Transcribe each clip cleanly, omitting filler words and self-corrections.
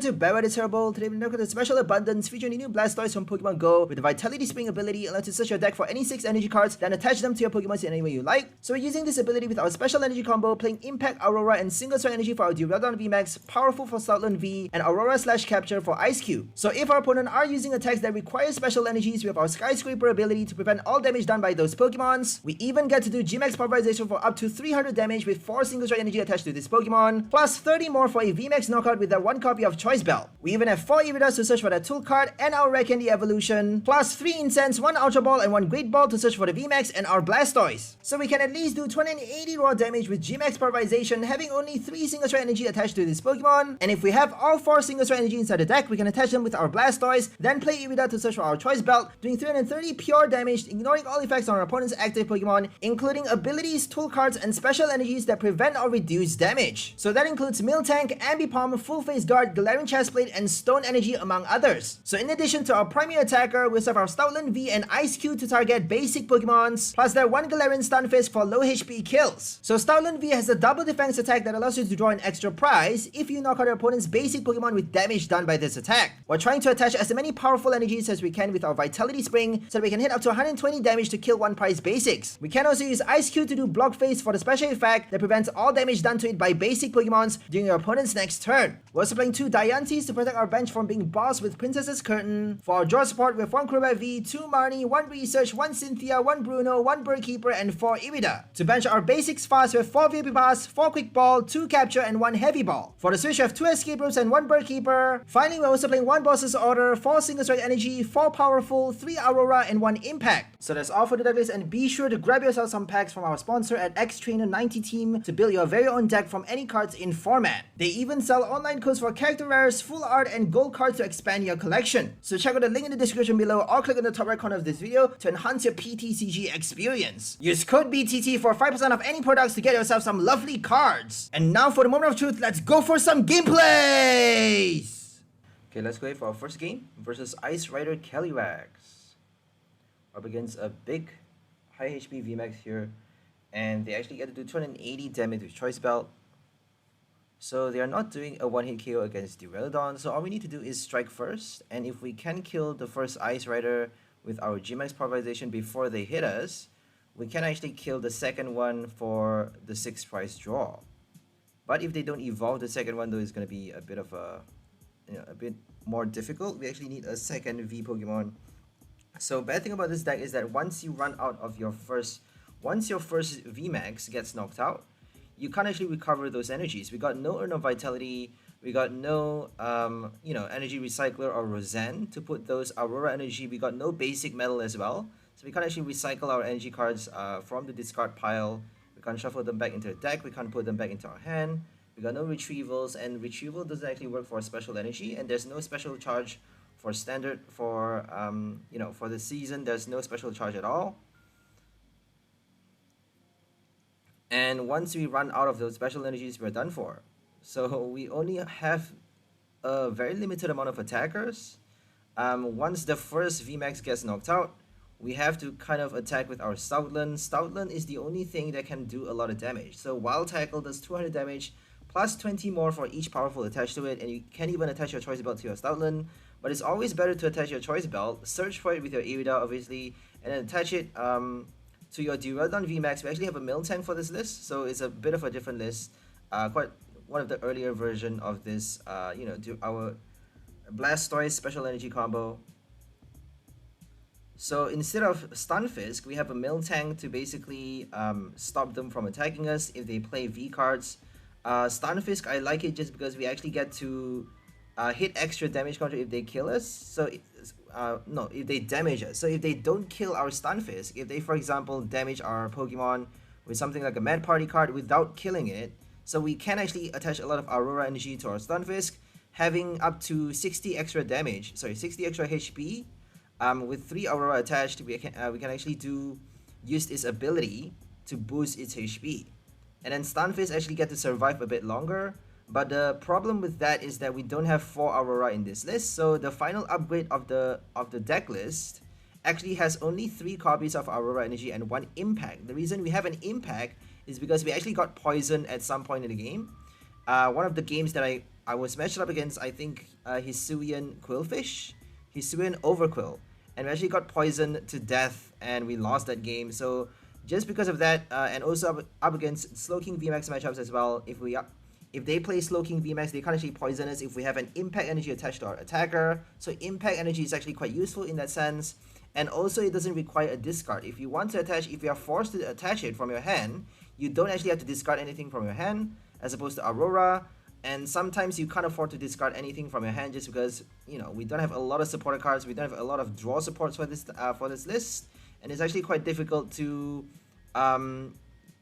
to Barra the Terrible. Today we're looking at the Special Abundance featuring the new Blastoise from Pokemon Go with the Vitality Spring ability, allows you to search your deck for any 6 energy cards, then attach them to your Pokemon in any way you like. So we're using this ability with our Special Energy combo, playing Impact, Aurora, and Single Strike Energy for our Duraludon VMAX, Powerful for Stoutland V, and Aurora/Capture for Eiscue. So if our opponent are using attacks that require special energies, we have our Skyscraper ability to prevent all damage done by those Pokemons. We even get to do Gmax Pulverization for up to 300 damage with 4 Single Strike Energy attached to this Pokemon, plus 30 more for a VMAX knockout with that 1 copy of Choice Bell. We even have 4 Iridas to search for that tool card and our Rare Candy evolution, plus 3 Incense, 1 Ultra Ball, and 1 Great Ball to search for the VMAX and our Blastoise. So we can at least do 280 raw damage with Gmax Pulverization, having only 3 Single Strike Energy attached to this Pokemon. And if we have all 4 Single Strike Energy inside the deck, we can attach them with our Blastoise, then play Irida to search for our Choice Belt, doing 330 pure damage, ignoring all effects on our opponent's active Pokemon, including abilities, tool cards, and special energies that prevent or reduce damage. So that includes Miltank, Ambipom, Full Face Guard, Galarian Chestplate, and Stone Energy, among others. So in addition to our primary attacker, we have our Stoutland V and Eiscue to target basic Pokemons, plus their 1 Galarian Stunfisk for low HP kills. So Stoutland V has a Double Dip Fangs attack that allows you to draw an extra prize if you knock out your opponent's basic Pokemon with damage done by this attack. We're trying to attach as many powerful energies as we can with our Vitality Spring, so that we can hit up to 120 damage to kill 1 prize basics. We can also use Eiscue to do Blockface for the special effect that prevents all damage done to it by basic Pokemons during your opponent's next turn. We're also playing 2 Diancies to protect our bench from being bossed with Princess's Curtain. For our draw support, we have 1 Crobat V, 2 Marnie, 1 Research, 1 Cynthia, 1 Bruno, 1 Birdkeeper, and 4 Irida. To bench our basics fast, we have 4 VP Pass, 4 Quick Ball, 2 Capture, and 1 Heavy Ball. For the switch, we have 2 Escape Ropes and 1 Birdkeeper. Finally, we're also playing 1 Boss's Order, 4 Single Strike Energy, 4 Powerful, 3 Aurora, and 1 Impact. So that's all for the deck list, and be sure to grab yourself some packs from our sponsor at XTrainer90 Team to build your very own deck from any cards in format. They even sell online codes for character rares, full art, and gold cards to expand your collection. So check out the link in the description below or click on the top right corner of this video to enhance your PTCG experience. Use code BTT for 5% off any products to get yourself some lovely cards. And now for the moment of truth, let's go for some gameplays! Okay, let's go for our first game versus Ice Rider Calyrex. Up against a big high HP VMAX here, and they actually get to do 280 damage with Choice Belt. So they are not doing a 1-hit KO against Duraludon, so all we need to do is strike first, and if we can kill the first Ice Rider with our Gmax Pulverization before they hit us, we can actually kill the second one for the 6th prize draw. But if they don't evolve the second one, though, it's going to be a bit of a, a bit more difficult. We actually need a second V Pokemon. So bad thing about this deck is that once you run out of your first VMAX gets knocked out, you can't actually recover those energies. We got no Urn of Vitality, we got no Energy Recycler or Roseanne to put those Aurora Energy, we got no basic metal as well. So we can't actually recycle our energy cards from the discard pile. We can't shuffle them back into the deck, we can't put them back into our hand. We got no retrievals, and retrieval doesn't actually work for special energy, and there's no special charge for standard for for the season. There's no special charge at all. And once we run out of those special energies, we're done for. So we only have a very limited amount of attackers. Once the first VMAX gets knocked out, we have to kind of attack with our Stoutland. Stoutland is the only thing that can do a lot of damage. So Wild Tackle does 200 damage, plus 20 more for each powerful attached to it, and you can even attach your Choice Belt to your Stoutland. But it's always better to attach your Choice Belt, search for it with your Irida, obviously, and then attach it to your Duraludon VMAX. We actually have a Miltank for this list, so it's a bit of a different list. Quite one of the earlier version of this, our Blastoise Special Energy combo. So instead of Stunfisk, we have a Miltank to basically stop them from attacking us if they play V cards. Stunfisk, I like it just because we actually get to hit extra damage counter if they kill us. So if they damage us. So if they don't kill our Stunfisk, if they, for example, damage our Pokemon with something like a Mad Party card without killing it, so we can actually attach a lot of Aurora Energy to our Stunfisk, having up to 60 extra damage, 60 extra HP. With 3 Aurora attached, we can actually use its ability to boost its HP. And then Stunfisk actually get to survive a bit longer. But the problem with that is that we don't have 4 Aurora in this list, so the final upgrade of the deck list actually has only 3 copies of Aurora Energy and 1 Impact. The reason we have an Impact is because we actually got poisoned at some point in the game, one of the games that I was matched up against, I think, Hisuian Quillfish, Hisuian Overquill, and we actually got poisoned to death, and we lost that game. So just because of that, and also up against Slowking VMAX matchups as well, if they play Slowking VMAX, they can't actually poison us if we have an Impact Energy attached to our attacker. So Impact Energy is actually quite useful in that sense. And also it doesn't require a discard. If you want to attach, if you are forced to attach it from your hand, you don't actually have to discard anything from your hand, as opposed to Aurora. And sometimes you can't afford to discard anything from your hand just because, you know, we don't have a lot of supporter cards, we don't have a lot of draw supports for this list. And it's actually quite difficult to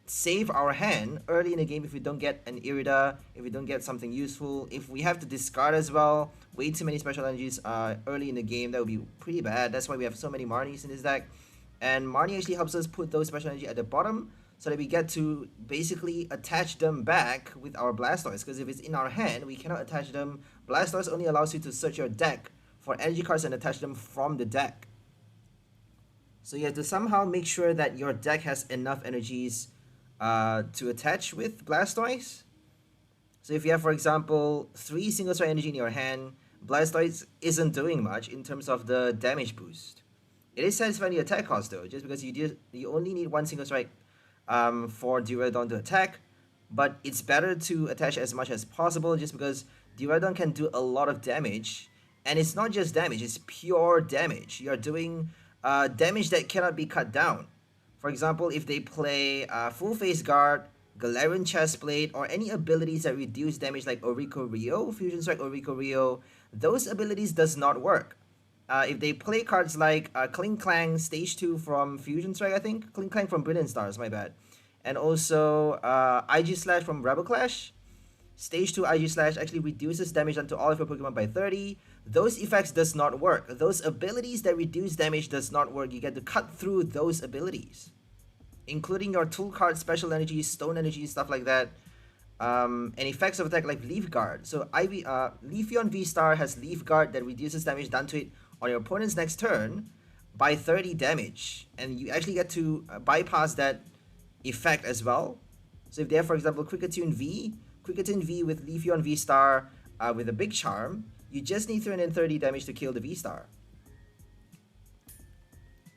save our hand early in the game if we don't get an Irida, if we don't get something useful. If we have to discard as well, way too many special energies early in the game, that would be pretty bad. That's why we have so many Marnies in this deck. And Marnie actually helps us put those special energy at the bottom so that we get to basically attach them back with our Blastoise. Because if it's in our hand, we cannot attach them. Blastoise only allows you to search your deck for energy cards and attach them from the deck. So you have to somehow make sure that your deck has enough energies to attach with Blastoise. So if you have, for example, 3 single strike energy in your hand, Blastoise isn't doing much in terms of the damage boost. It is satisfying the attack cost though, just because you only need 1 single strike for Duraludon to attack, but it's better to attach as much as possible just because Duraludon can do a lot of damage, and it's not just damage, it's pure damage. You're doing damage that cannot be cut down. For example, if they play Full Face Guard, Galarian Chestplate, or any abilities that reduce damage like Oricorio, Fusion Strike Oricorio, those abilities does not work. If they play cards like Kling Clang Stage 2 from Fusion Strike, I think, Kling Clang from Brilliant Stars, my bad, and also IG Slash from Rebel Clash, Stage 2 IG Slash actually reduces damage done to all of your Pokemon by 30. Those effects does not work. Those abilities that reduce damage does not work. You get to cut through those abilities, including your tool card, special energy, stone energy, stuff like that. And effects of attack like Leaf Guard. So Leafeon V-Star has Leaf Guard that reduces damage done to it on your opponent's next turn by 30 damage. And you actually get to bypass that effect as well. So if they have, for example, Quickatune V with Leafeon V-Star with a Big Charm, you just need 330 damage to kill the V-Star.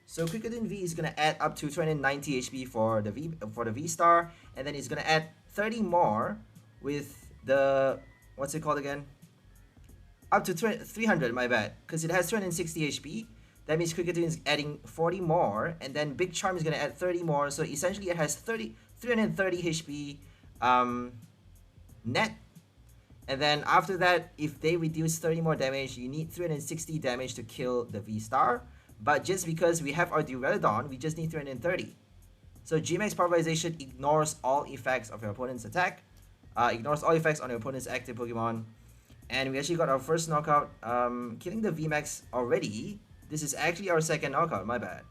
So Quickatune V is going to add up to 290 HP for the V-Star, and then it's going to add 30 more with the, what's it called again? Up to 300, my bad, because it has 260 HP. That means Quickatune is adding 40 more, and then Big Charm is going to add 30 more, so essentially it has 330 HP net. And then after that, if they reduce 30 more damage, you need 360 damage to kill the V-Star. But just because we have our Duraludon, we just need 330. So GMAX Pulverization ignores all effects of your opponent's attack, ignores all effects on your opponent's active Pokemon. And we actually got our first knockout, killing the VMAX already. This is actually our second knockout, my bad.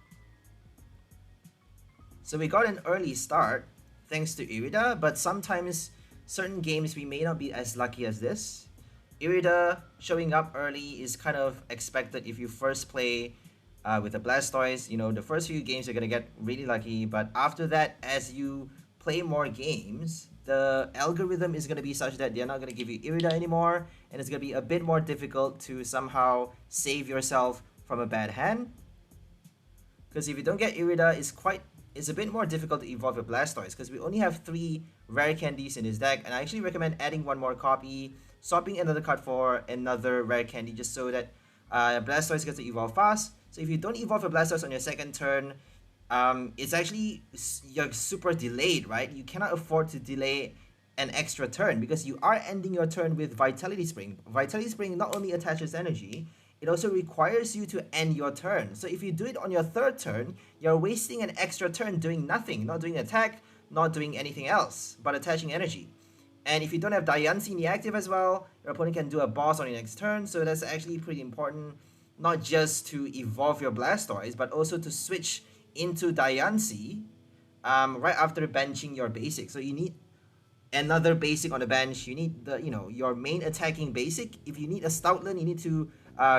So we got an early start thanks to Irida, but sometimes certain games we may not be as lucky as this. Irida showing up early is kind of expected if you first play with a Blastoise. You know, the first few games you're gonna get really lucky, but after that, as you play more games, the algorithm is gonna be such that they're not gonna give you Irida anymore, and it's gonna be a bit more difficult to somehow save yourself from a bad hand. Because if you don't get Irida, it's a bit more difficult to evolve your Blastoise, because we only have 3 rare candies in this deck, and I actually recommend adding 1 more copy, swapping another card for another rare candy, just so that Blastoise gets to evolve fast. So if you don't evolve your Blastoise on your second turn, it's actually, you're super delayed, right? You cannot afford to delay an extra turn because you are ending your turn with Vitality Spring. Vitality Spring not only attaches energy, it also requires you to end your turn. So if you do it on your third turn, you're wasting an extra turn doing nothing, not doing attack, not doing anything else, but attaching energy. And if you don't have Diancie in the active as well, your opponent can do a boss on your next turn, so that's actually pretty important, not just to evolve your Blastoise, but also to switch into Diancie right after benching your basic. So you need another basic on the bench, you need the, your main attacking basic. If you need a Stoutland, you need to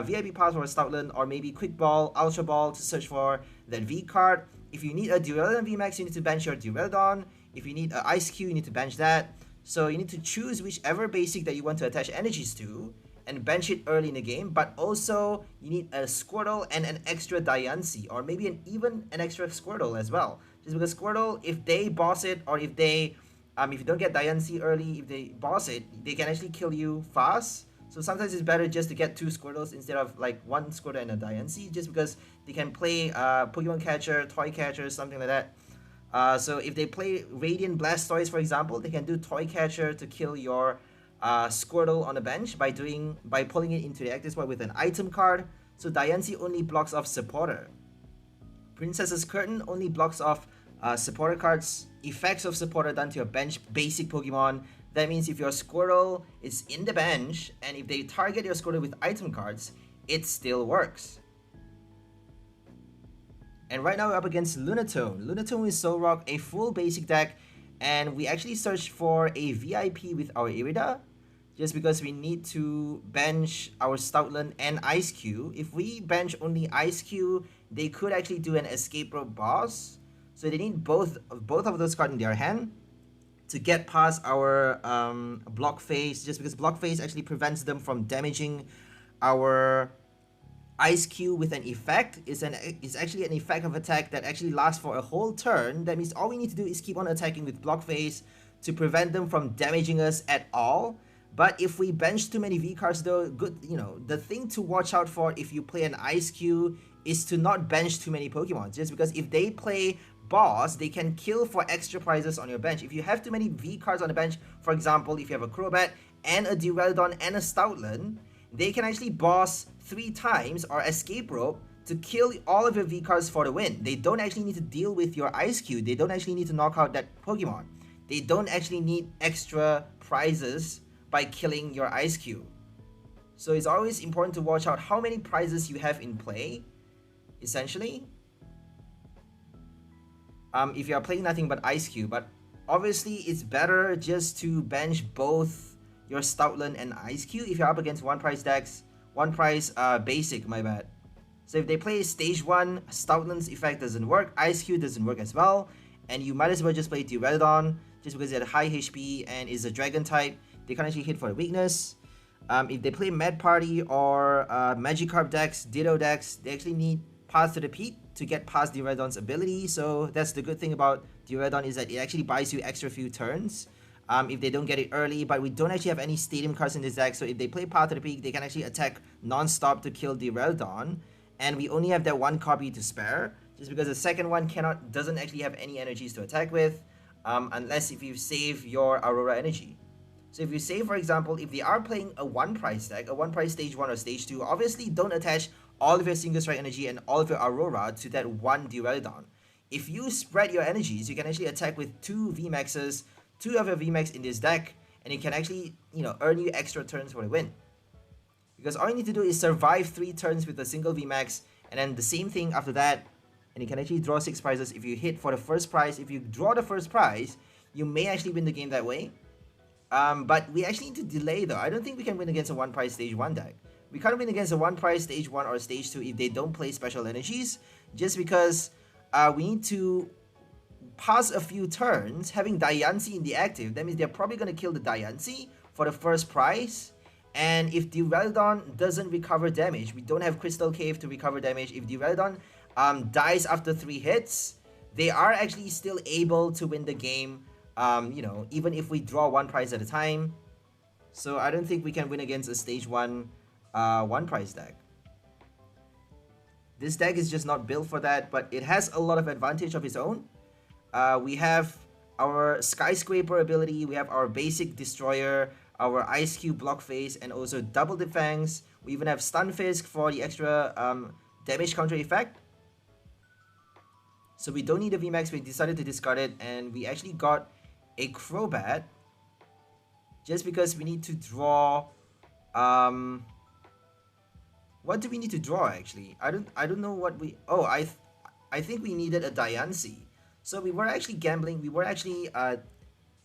VIP pass for a Stoutland, or maybe Quick Ball, Ultra Ball to search for that V card. If you need a Duraludon VMAX, you need to bench your Duraludon. If you need an Eiscue, you need to bench that. So you need to choose whichever basic that you want to attach energies to and bench it early in the game, but also you need a Squirtle and an extra Diancie, or maybe even an extra Squirtle as well. Just because Squirtle, if they boss it, or if you don't get Diancie early, if they boss it, they can actually kill you fast. So sometimes it's better just to get 2 Squirtles instead of like 1 Squirtle and a Diancie, just because they can play Pokemon Catcher, Toy Catcher, something like that. So if they play Radiant Blastoise, for example, they can do Toy Catcher to kill your Squirtle on the bench by pulling it into the active spot with an item card. So Diancie only blocks off Supporter. Princess's Curtain only blocks off Supporter cards. Effects of Supporter done to your bench basic Pokemon. That means if your Squirtle is in the bench and if they target your Squirtle with item cards, it still works. And right now we're up against Lunatone. Lunatone is Solrock, a full basic deck, and we actually searched for a VIP with our Irida, just because we need to bench our Stoutland and Eiscue. If we bench only Eiscue, they could actually do an Escape Rope boss. So they need both of those cards in their hand to get past our Blockface, just because Blockface actually prevents them from damaging our Eiscue with an effect. It's actually an effect of attack that actually lasts for a whole turn. That means all we need to do is keep on attacking with Blockface to prevent them from damaging us at all. But if we bench too many V cards though, the thing to watch out for if you play an Eiscue is to not bench too many Pokemon. Just because if they play boss, they can kill for extra prizes on your bench. If you have too many V cards on the bench, for example, if you have a Crobat and a Duraludon and a Stoutland, they can actually boss 3 times or Escape Rope to kill all of your V cards for the win. They don't actually need to deal with your Eiscue. They don't actually need to knock out that Pokemon. They don't actually need extra prizes by killing your Eiscue. So it's always important to watch out how many prizes you have in play, essentially. If you are playing nothing but Eiscue, but obviously it's better just to bench both your Stoutland and Eiscue if you're up against 1-price decks. 1-price basic, my bad. So if they play stage 1, Stoutland's effect doesn't work, Eiscue doesn't work as well, and you might as well just play Duraludon just because it had high HP and is a dragon type. They can actually hit for the weakness. If they play Mad Party or Magikarp decks, Ditto decks, they actually need Path to the Peak to get past Duraludon's ability. So that's the good thing about Duraludon, is that it actually buys you extra few turns if they don't get it early. But we don't actually have any Stadium cards in this deck, so if they play Path to the Peak, they can actually attack non-stop to kill Duraludon, and we only have that 1 copy to spare, just because the second one doesn't actually have any energies to attack with, unless if you save your Aurora energy. So if you say, for example, if they are playing a 1-price deck, a 1-price stage 1 or stage 2, obviously don't attach all of your single strike energy and all of your Aurora to that 1 Duraludon. If you spread your energies, you can actually attack with 2 VMAXs, 2 of your VMAX in this deck, and it can actually, earn you extra turns for the win. Because all you need to do is survive 3 turns with a single VMAX, and then the same thing after that, and you can actually draw 6 prizes if you hit for the first prize. If you draw the first prize, you may actually win the game that way. But we actually need to delay though. I don't think we can win against a 1-price stage 1 deck. We can't win against a 1-price stage 1 or stage 2 if they don't play special energies, just because we need to pass a few turns having Diancie in the active. That means they're probably going to kill the Diancie for the first prize. And if Duraludon doesn't recover damage, we don't have Crystal Cave to recover damage. If Duraludon dies after 3 hits, they are actually still able to win the game, even if we draw 1 prize at a time. So I don't think we can win against a stage 1 1-price deck. This deck is just not built for that, but it has a lot of advantage of its own. We have our Skyscraper ability, we have our basic Destroyer, our Eiscue Blockface, and also Double Dip Fangs. We even have Stunfisk for the extra damage counter effect. So we don't need a VMAX, we decided to discard it, and we actually got a Crobat just because we need to draw. What do we need to draw actually? I don't know what we. Oh, I think we needed a Diancie. So we were actually gambling. We were actually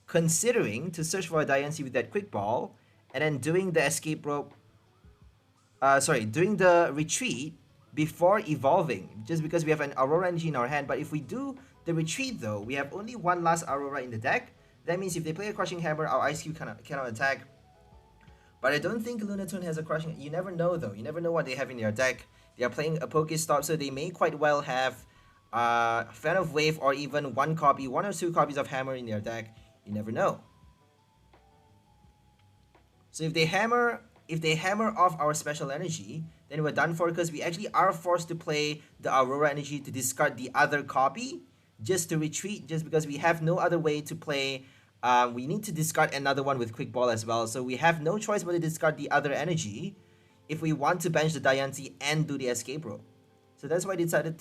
considering to search for a Diancie with that Quick Ball, and then doing the escape rope. Doing the retreat before evolving, just because we have an Aurora energy in our hand. But if we do the retreat though, we have only 1 last Aurora in the deck. That means if they play a Crushing Hammer, our Eiscue cannot attack. But I don't think Lunatone has a Crushing... You never know though. You never know what they have in their deck. They are playing a Pokestop, so they may quite well have Fan of Wave or even one or two copies of Hammer in their deck. You never know. So if they hammer off our special energy, then we're done for, because we actually are forced to play the Aurora energy to discard the other copy just to retreat, just because we have no other way to play. We need to discard another one with Quick Ball as well, so we have no choice but to discard the other energy if we want to bench the Diancie and do the escape rope. So that's why we decided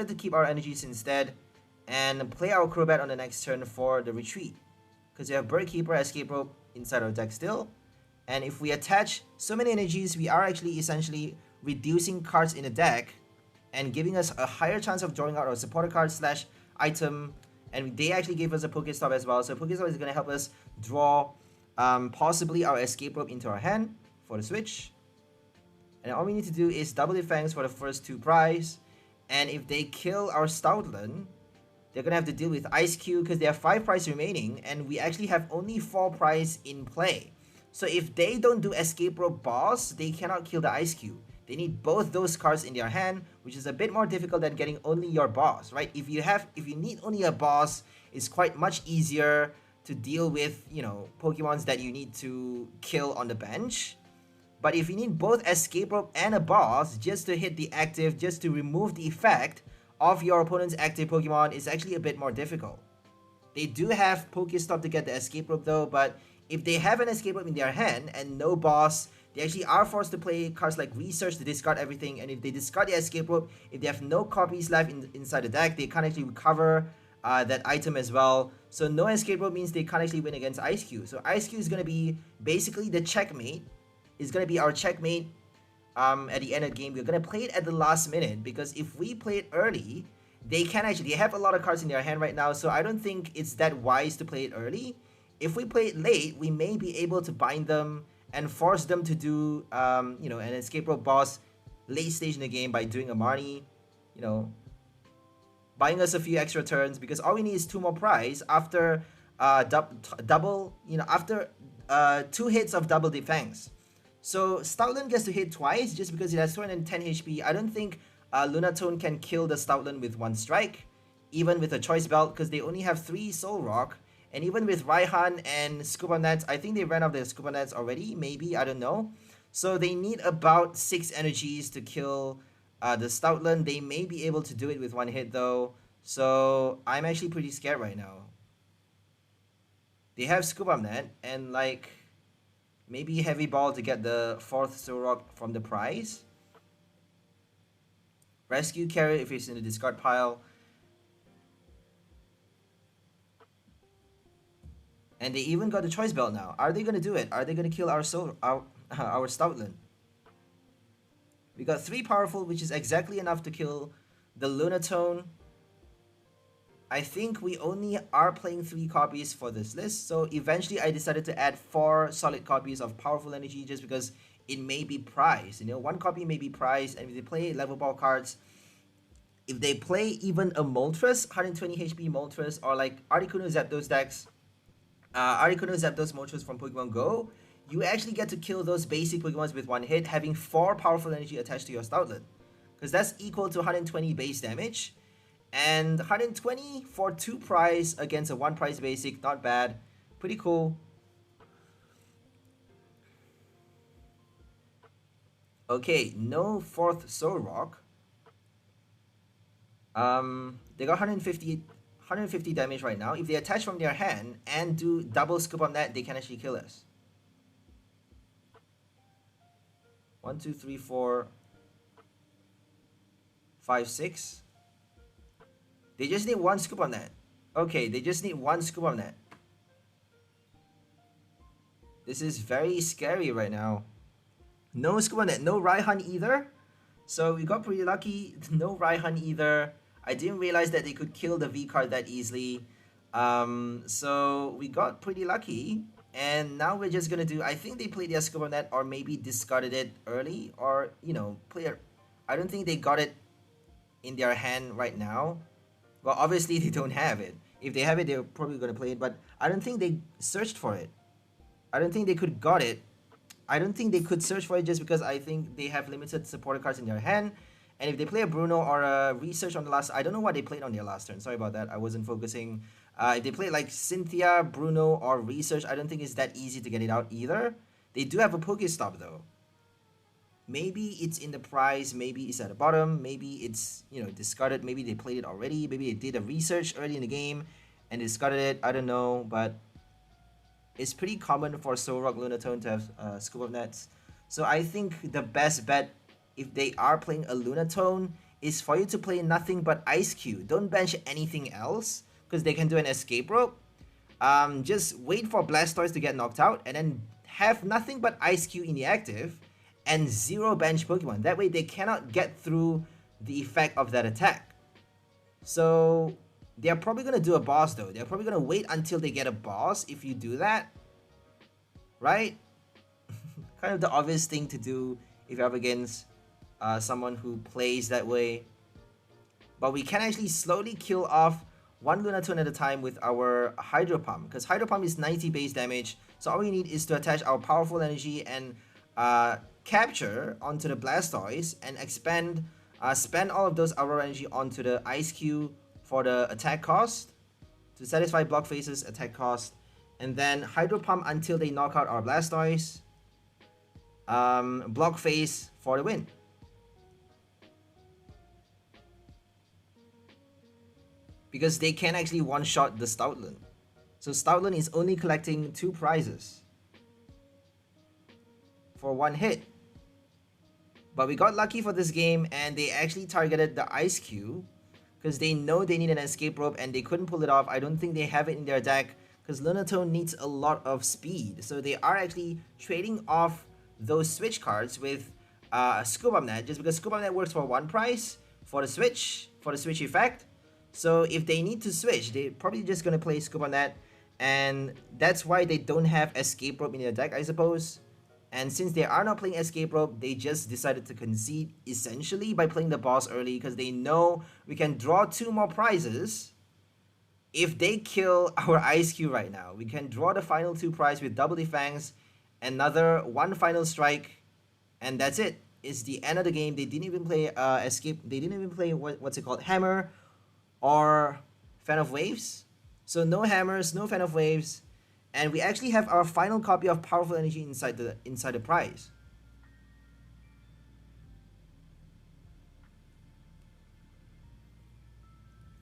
to keep our energies instead and play our Crobat on the next turn for the retreat, because we have Bird Keeper, escape rope inside our deck still. And if we attach so many energies, we are actually essentially reducing cards in the deck and giving us a higher chance of drawing out our supporter card / item. And they actually gave us a Pokestop as well. So Pokestop is going to help us draw possibly our escape rope into our hand for the switch. And all we need to do is Double Dip Fangs for the first 2 prize. And if they kill our Stoutland, they're going to have to deal with Eiscue because they have 5 prize remaining. And we actually have only 4 prize in play. So if they don't do escape rope boss, they cannot kill the Eiscue. They need both those cards in their hand, which is a bit more difficult than getting only your boss, right? If you need only a boss, it's quite much easier to deal with, you know, Pokemons that you need to kill on the bench. But if you need both escape rope and a boss just to hit the active, just to remove the effect of your opponent's active Pokemon, it's actually a bit more difficult. They do have Pokestop to get the escape rope though, but if they have an escape rope in their hand and no boss, they actually are forced to play cards like Research to discard everything. And if they discard the escape rope, if they have no copies left inside the deck, they can't actually recover that item as well. So no escape rope means they can't actually win against Eiscue. So Eiscue is going to be basically the checkmate. It's going to be our checkmate at the end of the game. We're going to play it at the last minute, because if we play it early, they have a lot of cards in their hand right now. So I don't think it's that wise to play it early. If we play it late, we may be able to bind them and force them to do, you know, an escape rope boss late stage in the game by doing a Marnie, you know, buying us a few extra turns, because all we need is 2 more prize after double, you know, after 2 hits of Double Dip Fangs. So Stoutland gets to hit twice just because it has 210 HP. I don't think Lunatone can kill the Stoutland with 1 strike, even with a Choice Belt, because they only have 3 Soul Rock. And even with Raihan and Scuba Nets, I think they ran out their Scuba Nets already, maybe, I don't know. So they need about 6 energies to kill the Stoutland. They may be able to do it with 1 hit though. So I'm actually pretty scared right now. They have Scuba Net and like maybe Heavy Ball to get the 4th Soul Rock from the prize. Rescue Carrot if it's in the discard pile. And they even got the Choice Belt now. Are they going to do it? Are they going to kill our Stoutland? We got 3 powerful, which is exactly enough to kill the Lunatone. I think we only are playing 3 copies for this list. So eventually I decided to add 4 solid copies of powerful energy just because it may be prized. You know, 1 copy may be prized, and if they play level ball cards, if they play even a Moltres, 120 HP Moltres, or like Articuno Zapdos decks, Articuno Zapdos Moltres from Pokemon Go, you actually get to kill those basic Pokemons with 1 hit, having 4 powerful energy attached to your Stoutland. Because that's equal to 120 base damage. And 120 for 2 prize against a 1 prize basic, not bad. Pretty cool. Okay, no 4th Soul Rock. They got 150 damage right now. If they attach from their hand and do double scoop on that, they can actually kill us. 1, 2, 3, 4, 5, 6. They just need 1 scoop on that. Okay, they just need 1 scoop on that. This is very scary right now. No scoop on that. No Raihan either. So we got pretty lucky. No Raihan either. I didn't realize that they could kill the V card that easily. So we got pretty lucky. And now we're just going to do... I think they played their scoop on that, or maybe discarded it early. Or, you know, I don't think they got it in their hand right now. Well, obviously they don't have it. If they have it, they're probably gonna play it, but I don't think they searched for it. I don't think they could got it. I don't think they could search for it just because I think they have limited supporter cards in their hand. And if they play a Bruno or a Research on the last... I don't know what they played on their last turn. Sorry about that. I wasn't focusing. If they play like Cynthia, Bruno, or Research, I don't think it's that easy to get it out either. They do have a Pokestop though. Maybe it's in the prize. Maybe it's at the bottom. Maybe it's, you know, discarded. Maybe they played it already. Maybe they did a Research early in the game and discarded it. I don't know. But it's pretty common for Solrock Lunatone to have Scoop of Nets. So I think the best bet, if they are playing a Lunatone, is for you to play nothing but Eiscue. Don't bench anything else, because they can do an escape rope. Just wait for Blastoise to get knocked out, and then have nothing but Eiscue in the active, and 0 bench Pokemon. That way they cannot get through the effect of that attack. So they're probably going to do a boss though. They're probably going to wait until they get a boss if you do that. Right? Kind of the obvious thing to do if you're up against someone who plays that way. But we can actually slowly kill off one Lunatone at a time with our Hydro Pump, because Hydro Pump is 90 base damage. So all we need is to attach our powerful energy and capture onto the Blastoise and expend, spend all of those Aurora energy onto the Eiscue for the attack cost to satisfy Blockface's attack cost, and then Hydro Pump until they knock out our Blastoise. Blockface for the win. Because they can actually one-shot the Stoutland. So Stoutland is only collecting 2 prizes for 1 hit. But we got lucky for this game, and they actually targeted the Eiscue because they know they need an escape rope and they couldn't pull it off. I don't think they have it in their deck because Lunatone needs a lot of speed. So they are actually trading off those switch cards with Scoop Up Net, just because Scoop Up Net works for 1 price for the switch effect. So if they need to switch, they're probably just going to play Scoop Up Net, and that's why they don't have Escape Rope in their deck, I suppose. And since they are not playing Escape Rope, they just decided to concede essentially by playing the boss early, because they know we can draw 2 more prizes. If they kill our Eiscue right now, we can draw the final 2 prize with Double Dip Fangs, another 1 final strike, and that's it. It's the end of the game. They didn't even play Escape. They didn't even play what's it called, Hammer or Fan of Waves. So no hammers, no Fan of Waves, and we actually have our final copy of Powerful Energy inside the prize.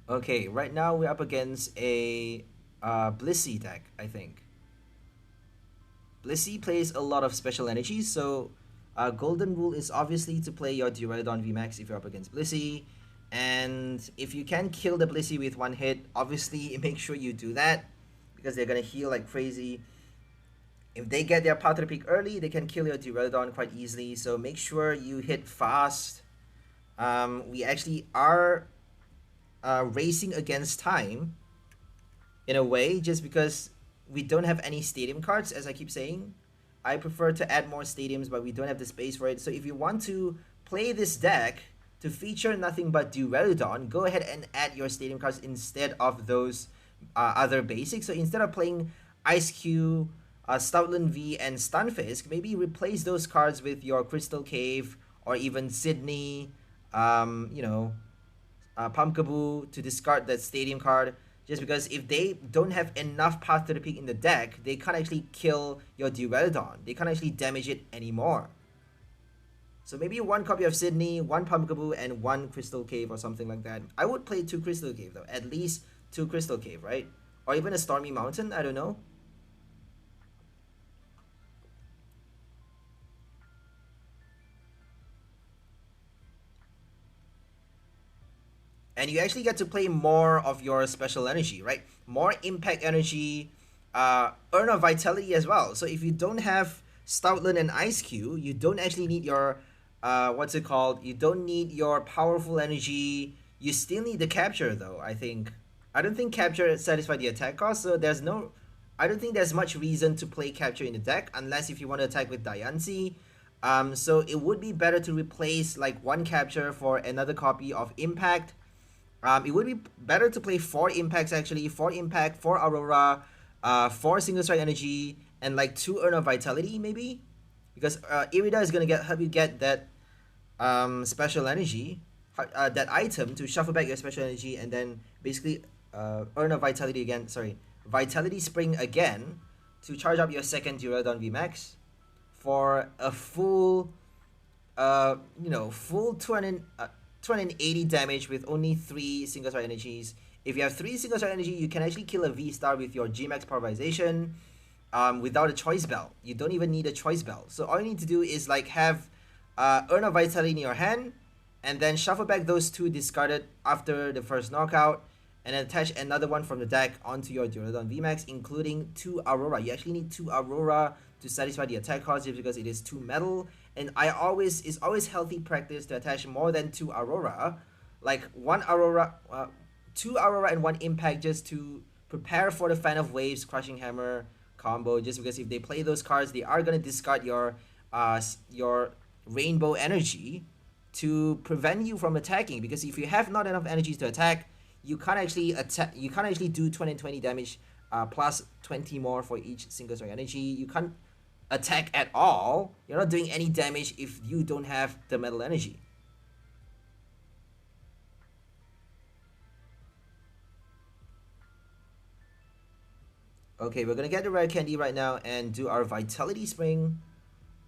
Okay, right now we're up against a Blissey deck, I think. Blissey plays a lot of special energies, so golden rule is obviously to play your Duraludon VMAX if you're up against Blissey. And if you can kill the Blissey with 1 hit, obviously make sure you do that, because they're going to heal like crazy. If they get their Power to the Peak early, they can kill your Duraludon quite easily, so make sure you hit fast. We actually are racing against time in a way, just because we don't have any stadium cards, as I keep saying. I prefer to add more stadiums, but we don't have the space for it. So if you want to play this deck to feature nothing but Duraludon, go ahead and add your stadium cards instead of those other basics. So instead of playing Eiscue, Stoutland V, and Stunfisk, maybe replace those cards with your Crystal Cave or even Sydney, Pumpkaboo to discard that stadium card. Just because if they don't have enough Path to the Peak in the deck, they can't actually kill your Duraludon. They can't actually damage it anymore. So maybe 1 copy of Sydney, 1 Pumpkaboo, and 1 Crystal Cave or something like that. I would play 2 Crystal Cave though. At least 2 Crystal Cave, right? Or even a Stormy Mountain, I don't know. And you actually get to play more of your special energy, right? More impact energy, earn a vitality as well. So if you don't have Stoutland and Eiscue, you don't actually need your, you don't need your powerful energy. You still need the capture though, I think. I don't think capture satisfies the attack cost, so I don't think there's much reason to play capture in the deck, unless if you want to attack with Diancie. So it would be better to replace like 1 capture for another copy of impact, It would be better to play 4 impacts actually, 4 impact, 4 Aurora, 4 single strike energy, and like 2 Urn of Vitality maybe, because Irida is gonna help you get that special energy, that item to shuffle back your special energy, and then basically Urn of Vitality again. Sorry, Vitality Spring again to charge up your second Duraludon VMAX for a full full 280 damage with only 3 single star energies. If you have 3 single star energy, you can actually kill a V-Star with your G-Max Pulverization without a choice bell. You don't even need a choice bell. So all you need to do is like have Urn of Vitality in your hand, and then shuffle back those 2 discarded after the first knockout, and then attach another one from the deck onto your Duraludon VMAX, including 2 Aurora. You actually need 2 Aurora to satisfy the attack cost just because it is 2 metal. And it's always healthy practice to attach more than 2 Aurora, like 1 Aurora, 2 Aurora and 1 impact, just to prepare for the Fan of Waves Crushing Hammer combo. Just because if they play those cards, they are gonna discard your Rainbow Energy to prevent you from attacking. Because if you have not enough energies to attack, you can't actually attack. You can't actually do 20 damage plus 20 more for each single strike energy. You can't attack at all. You're not doing any damage if you don't have the metal energy. Okay, we're gonna get the rare candy right now and do our Vitality Spring.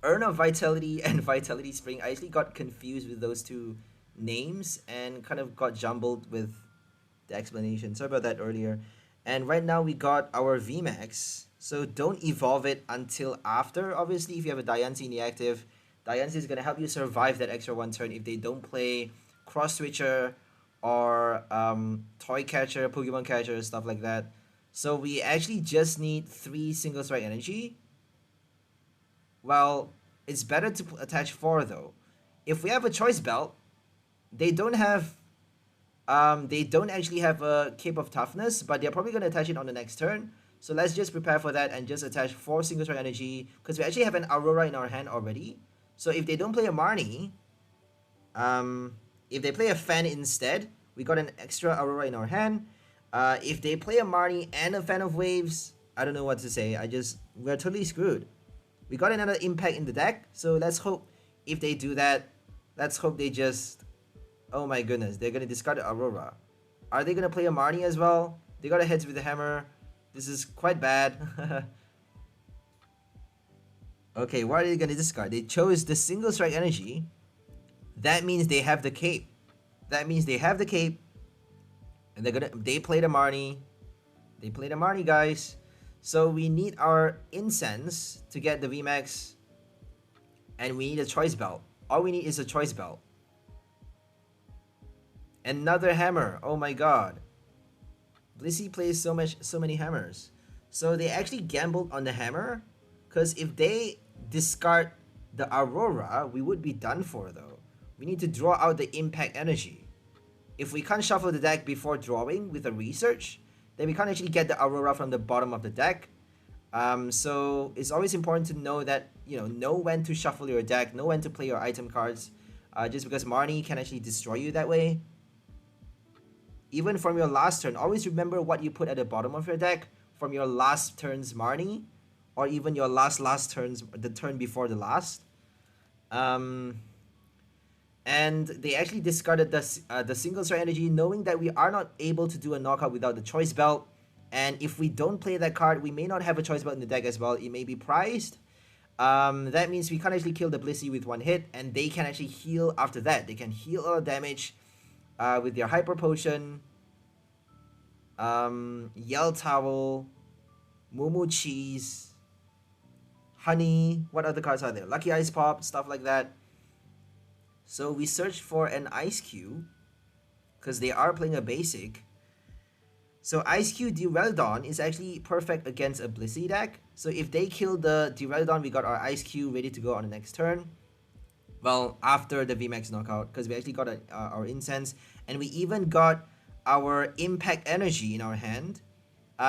Urn of Vitality and Vitality Spring. I actually got confused with those 2 names and kind of got jumbled with the explanation. Sorry about that earlier. And right now we got our VMAX. So don't evolve it until after. Obviously, if you have a Diancie in the active, Diancie is going to help you survive that extra 1 turn if they don't play Cross Switcher or Toy Catcher, Pokemon Catcher, stuff like that. So we actually just need 3 single strike energy. Well, it's better to attach 4 though. If we have a choice belt, they don't actually have a Cape of Toughness, but they're probably going to attach it on the next turn. So let's just prepare for that and just attach 4 single strike energy, because we actually have an Aurora in our hand already. So if they don't play a Marnie, if they play a Fan instead, we got an extra Aurora in our hand. If they play a Marnie and a Fan of Waves, I don't know what to say. We're totally screwed. We got another impact in the deck, so let's hope if they do that, let's hope they just... Oh my goodness, they're gonna discard the Aurora. Are they gonna play a Marnie as well? They got a Heads with the Hammer. This is quite bad. Okay, what are they gonna discard? They chose the single strike energy. That means they have the cape. And they play the Marnie. They play the Marnie, guys. So we need our Incense to get the VMAX. And we need a choice belt. All we need is a choice belt. Another hammer. Oh my god. Blissey plays so many hammers. So they actually gambled on the hammer, because if they discard the Aurora, we would be done for though. We need to draw out the impact energy. If we can't shuffle the deck before drawing with a research, then we can't actually get the Aurora from the bottom of the deck. So it's always important to know that, know when to shuffle your deck, know when to play your item cards, just because Marnie can actually destroy you that way. Even from your last turn, always remember what you put at the bottom of your deck from your last turn's Marnie, or even your last turns, the turn before the last. And they actually discarded the single strike energy, knowing that we are not able to do a knockout without the choice belt. And if we don't play that card, we may not have a choice belt in the deck as well. It may be prized. That means we can't actually kill the Blissey with 1 hit, and they can actually heal after that. They can heal all the damage with their Hyper Potion, Yell Towel, Moo Cheese, Honey. What other cards are there? Lucky Ice Pop, stuff like that. So we searched for an Eiscue, because they are playing a basic. So Eiscue Duraludon is actually perfect against a Blissey deck. So if they kill the Duraludon, we got our Eiscue ready to go on the next turn. Well, after the VMAX knockout, because we actually got our Incense, and we even got our Impact Energy in our hand,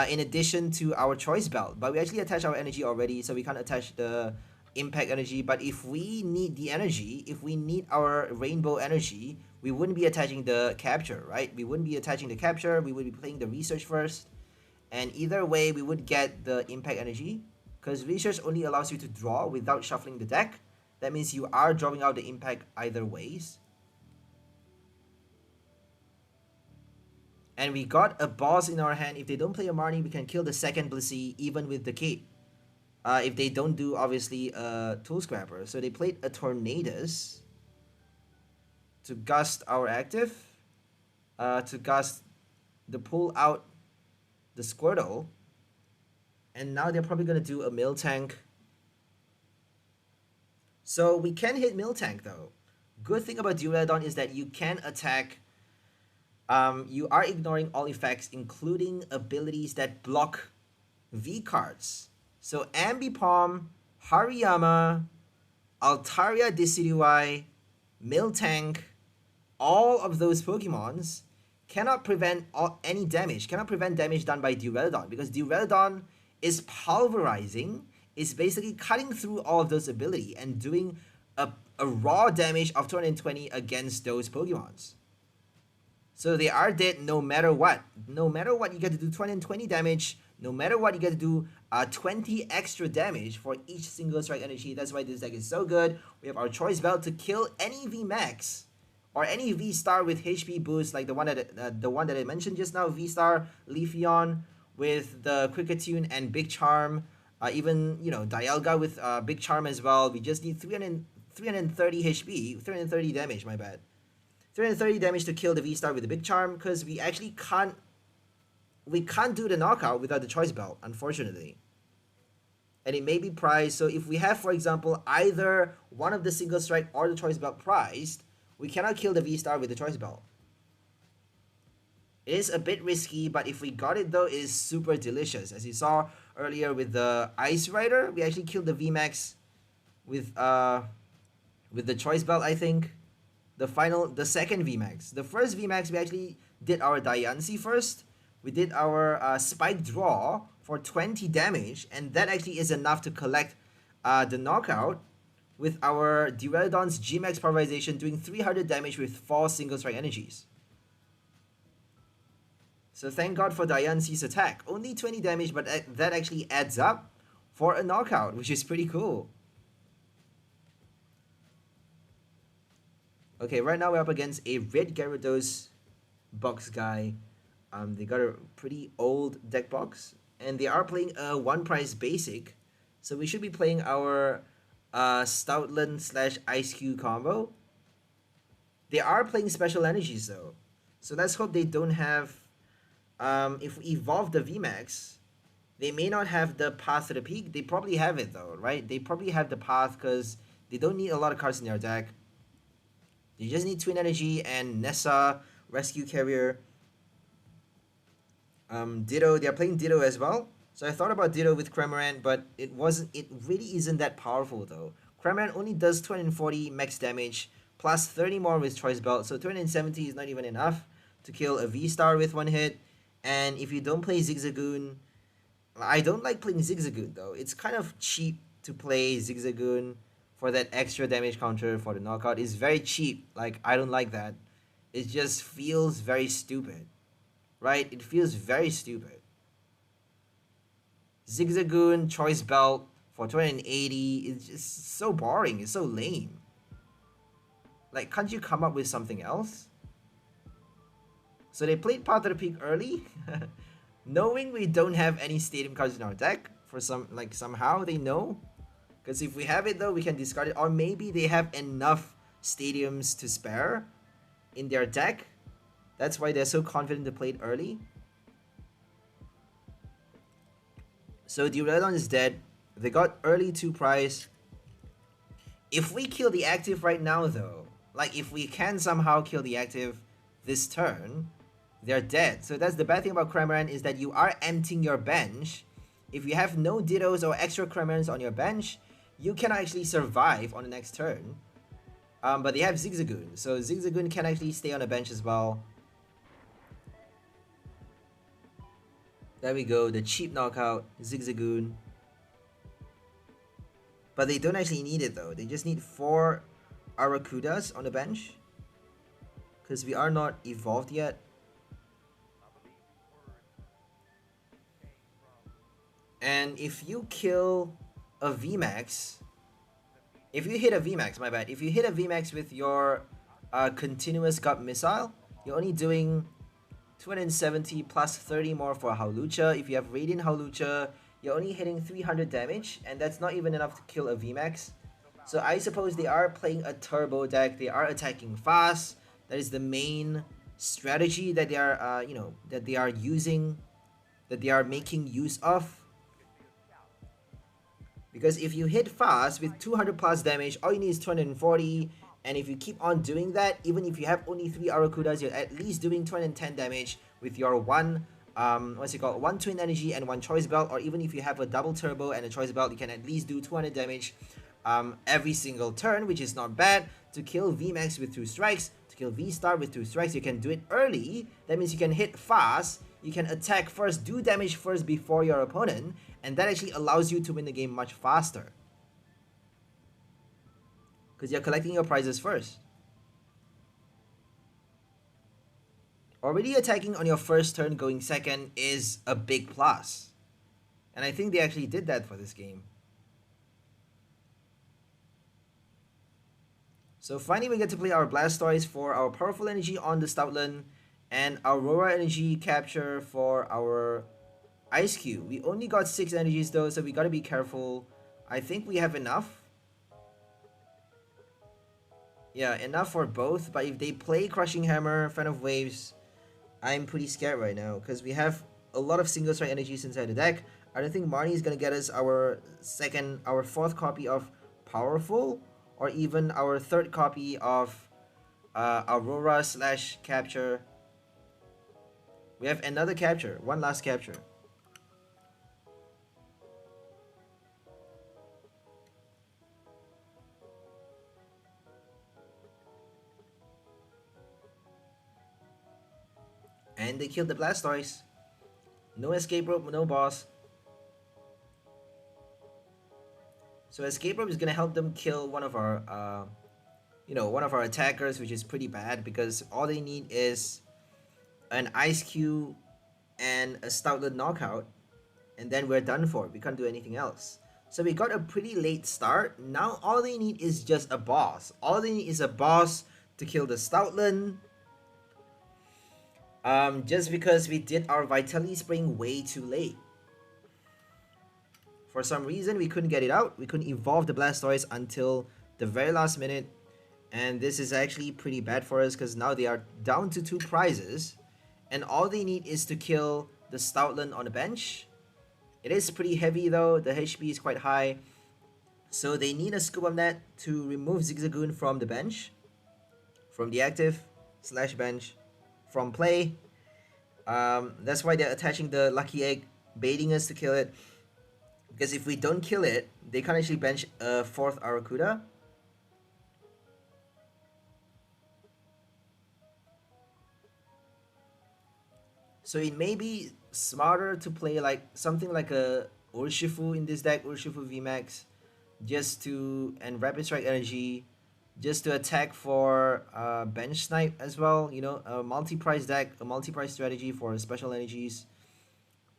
in addition to our Choice Belt. But we actually attached our energy already, so we can't attach the Impact Energy. But if we need the energy, if we need our Rainbow Energy, we wouldn't be attaching the capture, right? We wouldn't be attaching the capture, we would be playing the research first. And either way, we would get the impact energy, because research only allows you to draw without shuffling the deck. That means you are drawing out the impact either ways. And we got a boss in our hand. If they don't play a Marnie, we can kill the second Blissey even with the cape. If they don't do, obviously, a Tool Scrapper. So they played a Tornadus to gust our active, to gust the pull out the Squirtle. And now they're probably going to do a Miltank. So we can hit Miltank though. Good thing about Duraludon is that you can attack. You are ignoring all effects, including abilities that block V cards. So Ambipom, Hariyama, Altaria Decidueye, Miltank, all of those Pokemons cannot prevent any damage, cannot prevent damage done by Duraludon, because Duraludon is pulverizing, is basically cutting through all of those ability and doing a raw damage of 220 against those Pokemons. So they are dead no matter what. No matter what, you get to do 220 damage. No matter what, you get to do 20 extra damage for each single strike energy. That's why this deck is so good. We have our Choice Belt to kill any VMAX or any V-Star with HP boost, like the one that I mentioned just now, V-Star, Leafeon with the Kricketune and Big Charm. Even, you know, Dialga with Big Charm as well. We just need 330 HP, 330 damage, my bad. 330 damage to kill the V-Star with the Big Charm, because we actually can't do the knockout without the Choice Belt, unfortunately. And it may be prized, so if we have, for example, either one of the Single Strike or the Choice Belt prized, we cannot kill the V-Star with the Choice Belt. It is a bit risky, but if we got it though, it is super delicious. As you saw earlier with the Ice Rider, we actually killed the VMAX with the Choice Belt, I think. The second VMAX. The first VMAX, we actually did our Diancie first. We did our Spike Draw for 20 damage, and that actually is enough to collect the knockout with our Duraludon's G-Max Pulverization doing 300 damage with 4 single strike energies. So thank God for Diancie's attack. Only 20 damage, but that actually adds up for a knockout, which is pretty cool. Okay, right now we're up against a Red Gyarados box guy. They got a pretty old deck box, and they are playing a one price basic, so we should be playing our Stoutland / Eiscue combo. They are playing special energies though, so let's hope they don't have. If we evolve the VMAX, they may not have the path to the peak. They probably have it though, right? They probably have the path because they don't need a lot of cards in their deck. They just need Twin Energy and Nessa, Rescue Carrier. Ditto, they're playing Ditto as well. So I thought about Ditto with Cramorant, but it really isn't that powerful though. Cramorant only does 240 max damage, plus 30 more with Choice Belt, so 270 is not even enough to kill a V-Star with one hit. And if you don't play Zigzagoon, I don't like playing Zigzagoon though. It's kind of cheap to play Zigzagoon for that extra damage counter for the knockout. It's very cheap. Like, I don't like that. It just feels very stupid. Right? It feels very stupid. Zigzagoon, Choice Belt for 280 is just so boring. It's so lame. Like, can't you come up with something else? So they played Path to the Peak early, knowing we don't have any stadium cards in our deck. For somehow they know. Because if we have it though, we can discard it. Or maybe they have enough stadiums to spare in their deck. That's why they're so confident to play it early. So Duraludon is dead. They got early 2 prize. If we kill the active right now though, like if we can somehow kill the active this turn, they're dead. So that's the bad thing about Cramorant, is that you are emptying your bench. If you have no Dittos or extra Cramorants on your bench, you can actually survive on the next turn. But they have Zigzagoon, so Zigzagoon can actually stay on the bench as well. There we go, the cheap knockout, Zigzagoon. But they don't actually need it though. They just need 4 Aracudas on the bench. because we are not evolved yet. And if you kill a VMAX, if you hit a VMAX, my bad, if you hit a VMAX with your continuous gut missile, you're only doing 270 plus 30 more for Howlucha. If you have Radiant Howlucha, you're only hitting 300 damage, and that's not even enough to kill a VMAX. So I suppose they are playing a turbo deck. They are attacking fast. That is the main strategy that they are, that they are using, that they are making use of. Because if you hit fast with 200 plus damage, all you need is 240. And if you keep on doing that, even if you have only 3 Arrokudas, you're at least doing 210 damage with your one Twin Energy and 1 Choice Belt. Or even if you have a double turbo and a Choice Belt, you can at least do 200 damage every single turn, which is not bad. To kill VMAX with 2 strikes, to kill VSTAR with 2 strikes, you can do it early. That means you can hit fast, you can attack first, do damage first before your opponent, and that actually allows you to win the game much faster. Because you're collecting your prizes first. Already attacking on your first turn going second is a big plus. And I think they actually did that for this game. So finally we get to play our Blastoise for our powerful energy on the Stoutland and Aurora energy capture for our Eiscue. We only got 6 energies though, so we gotta be careful. I think we have enough. Yeah, enough for both, but if they play Crushing Hammer, Fan of Waves, I'm pretty scared right now because we have a lot of single strike energies inside the deck. I don't think Marnie is gonna get us our 4th copy of Powerful, or even our 3rd copy of Aurora / capture. We have another capture, one last capture. And they killed the Blastoise. No escape rope, no boss. So escape rope is gonna help them kill one of our, one of our attackers, which is pretty bad because all they need is an Eiscue and a Stoutland knockout, and then we're done for. We can't do anything else. So we got a pretty late start. Now all they need is just a boss. All they need is a boss to kill the Stoutland. Just because we did our Vitality Spring way too late. For some reason, we couldn't get it out. We couldn't evolve the Blastoise until the very last minute. And this is actually pretty bad for us because now they are down to 2 prizes. And all they need is to kill the Stoutland on the bench. It is pretty heavy though. The HP is quite high. So they need a Scoop of Net to remove Zigzagoon from the bench. From the active / bench. From play. That's why they're attaching the Lucky Egg, baiting us to kill it. Because if we don't kill it, they can't actually bench a 4th Arrokuda. So it may be smarter to play like something like a Urshifu in this deck, Urshifu VMAX, and Rapid Strike Energy, just to attack for bench snipe as well. A multi-prize deck, a multi-prize strategy for special energies.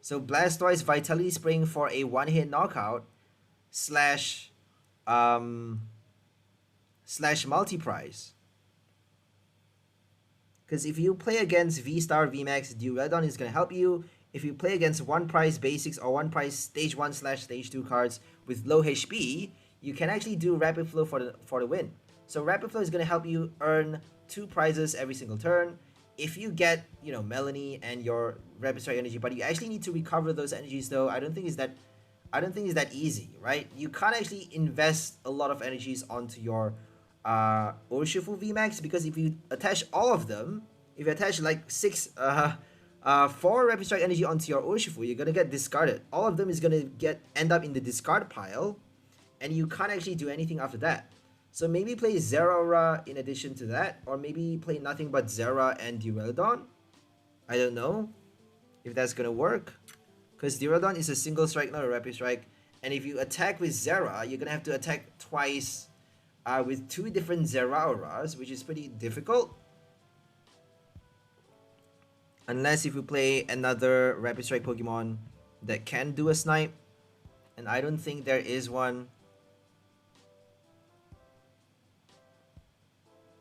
So Blastoise Vitality Spring for a 1-hit knockout / multi-prize. Because if you play against VSTAR VMAX, Duraludon is going to help you. If you play against 1 prize basics or 1 prize stage 1 / stage 2 cards with low HP, you can actually do Rapid Flow for the win. So Rapid Flow is going to help you earn 2 prizes every single turn. If you get, Melanie and your Rapid Strike energy, but you actually need to recover those energies though. I don't think it's that easy, right? You can't actually invest a lot of energies onto your Urshifu VMAX, because if you attach all of them, if you attach like 4 Rapid Strike energy onto your Urshifu, you're gonna get discarded. All of them is gonna end up in the discard pile, and you can't actually do anything after that. So maybe play Zeraora in addition to that, or maybe play nothing but Zera and Duraludon. I don't know if that's gonna work, because Duraludon is a single strike, not a Rapid Strike. And if you attack with Zera, you're gonna have to attack twice with 2 different Zeraoras, which is pretty difficult. Unless if we play another Rapid Strike Pokemon that can do a snipe. And I don't think there is one.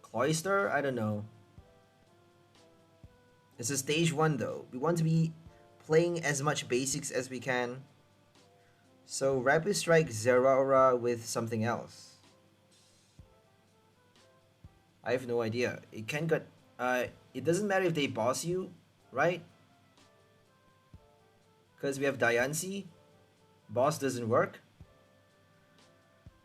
Cloyster? I don't know. It's a stage 1 though. We want to be playing as much basics as we can. So Rapid Strike Zeraora with something else. I have no idea. It can get it doesn't matter if they boss you, right? Because we have Diancie. Boss doesn't work.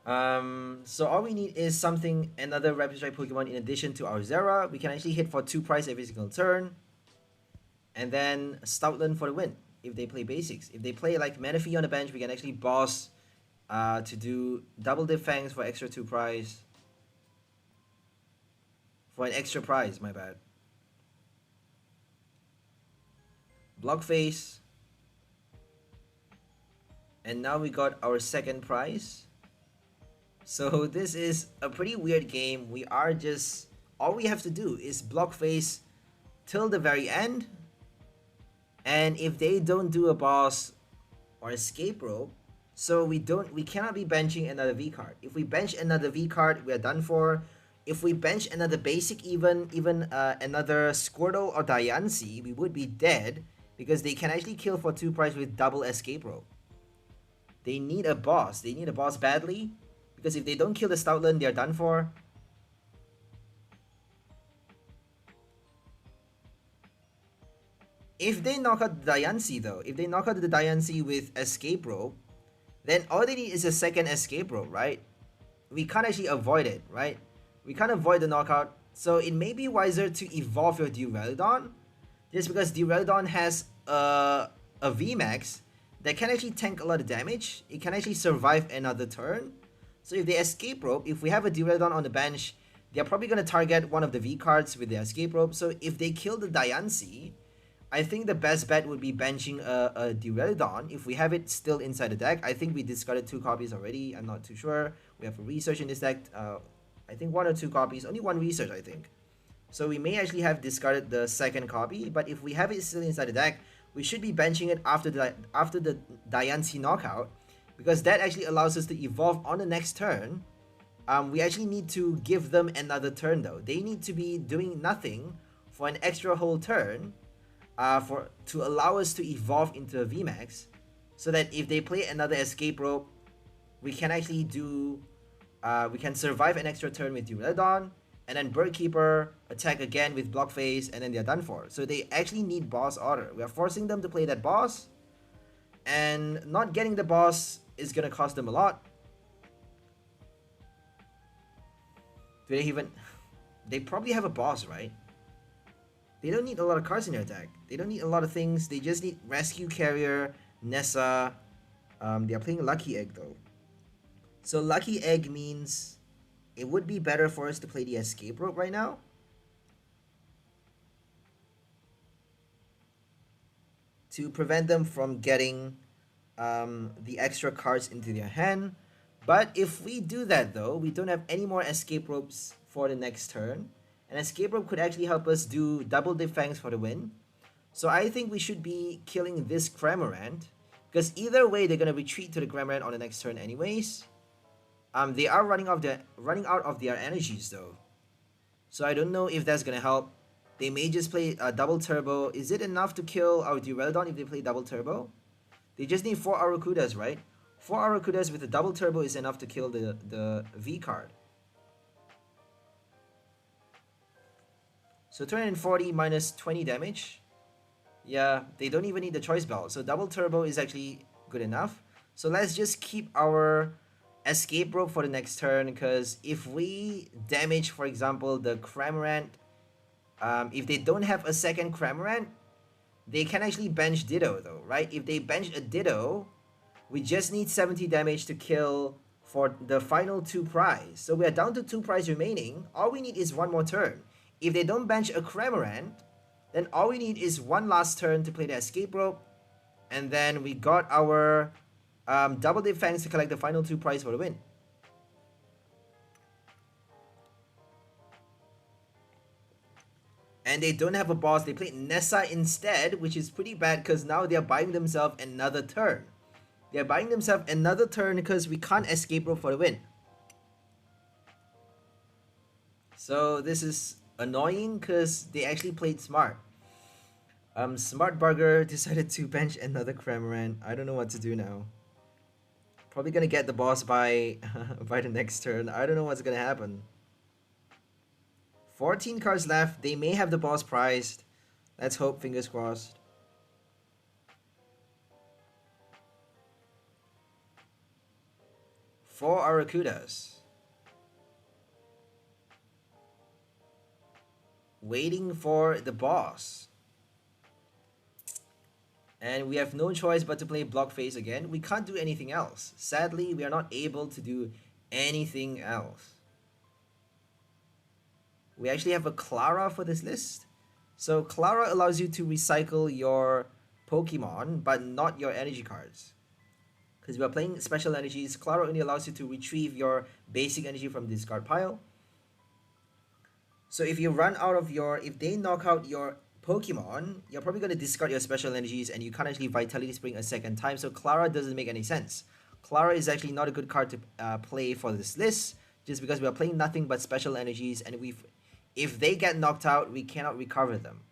So all we need is another Rapid Strike Pokemon in addition to our Zera. We can actually hit for 2 price every single turn. And then Stoutland for the win if they play basics. If they play like Manaphy on the bench, we can actually boss to do Double Dip Fangs for extra 2 prize. For an extra prize, my bad. Blockface. And now we got our second prize. So this is a pretty weird game. All we have to do is Blockface till the very end. And if they don't do a boss or escape rope, so we cannot be benching another V card. If we bench another V card, we are done for. If we bench another basic, even another Squirtle or Diancie, we would be dead because they can actually kill for 2 price with double escape rope. They need a boss. They need a boss badly because if they don't kill the Stoutland, they are done for. If they knock out the Diancie though, if they knock out the Diancie with escape rope, then all they need is a second escape rope, right? We can't actually avoid it, right? We can't avoid the knockout, so it may be wiser to evolve your Duraludon, just because Duraludon has a VMAX that can actually tank a lot of damage. It can actually survive another turn. So if they escape rope, if we have a Duraludon on the bench, they're probably going to target one of the V cards with the escape rope. So if they kill the Diancie, I think the best bet would be benching a Duraludon if we have it still inside the deck. I think we discarded 2 copies already. I'm not too sure. We have a research in this deck. I think 1 or 2 copies. Only 1 research, I think. So we may actually have discarded the second copy. But if we have it still inside the deck, we should be benching it after the Diancie knockout. Because that actually allows us to evolve on the next turn. We actually need to give them another turn though. They need to be doing nothing for an extra whole turn. To allow us to evolve into a VMAX, so that if they play another escape rope, we can actually we can survive an extra turn with Duraludon, and then Birdkeeper attack again with Blockface, and then they're done for. So they actually need boss order. We are forcing them to play that boss, and not getting the boss is gonna cost them a lot. Do they even? They probably have a boss, right? They don't need a lot of cards in their deck. They don't need a lot of things. They just need Rescue Carrier, Nessa. They are playing Lucky Egg though. So Lucky Egg means it would be better for us to play the Escape Rope right now. To prevent them from getting the extra cards into their hand. But if we do that though, we don't have any more Escape Ropes for the next turn. An escape rope could actually help us do Double Dip Fangs for the win. So I think we should be killing this Cramorant, because either way they're gonna retreat to the Cramorant on the next turn anyways. They are running out of their energies though. So I don't know if that's gonna help. They may just play Double Turbo. Is it enough to kill our Duraludon if they play Double Turbo? They just need 4 Arrokudas, right? 4 Arrokudas with a Double Turbo is enough to kill the V card. So 240 minus 20 damage. Yeah, they don't even need the Choice Bell. So Double Turbo is actually good enough. So let's just keep our Escape Rope for the next turn, because if we damage, for example, the Cramorant, if they don't have a second Cramorant, they can actually bench Ditto though, right? If they bench a Ditto, we just need 70 damage to kill for the final 2 prize. So we are down to 2 prize remaining. All we need is 1 more turn. If they don't bench a Cramorant, then all we need is 1 last turn to play the Escape Rope. And then we got our Double Dip Fangs to collect the final 2 prize for the win. And they don't have a boss. They played Nessa instead, which is pretty bad because now they're buying themselves another turn. They're buying themselves another turn because we can't escape rope for the win. So this is annoying because they actually played smart. Smart Burger decided to bench another Cramorant. I don't know what to do now. Probably gonna get the boss by by the next turn. I don't know what's gonna happen. 14 cards left. They may have the boss prized. Let's hope, fingers crossed. Four Arrokudas. Waiting for the boss. And we have no choice but to play Blockface again. We can't do anything else. Sadly, we are not able to do anything else. We actually have a Clara for this list. So Clara allows you to recycle your Pokemon, but not your energy cards. Because we are playing special energies, Clara only allows you to retrieve your basic energy from the discard pile. So if you run out of your, if they knock out your Pokemon, you're probably going to discard your special energies and you can't actually Vitality Spring a second time. So Clara doesn't make any sense. Clara is actually not a good card to play for this list, just because we are playing nothing but special energies, and if they get knocked out, we cannot recover them.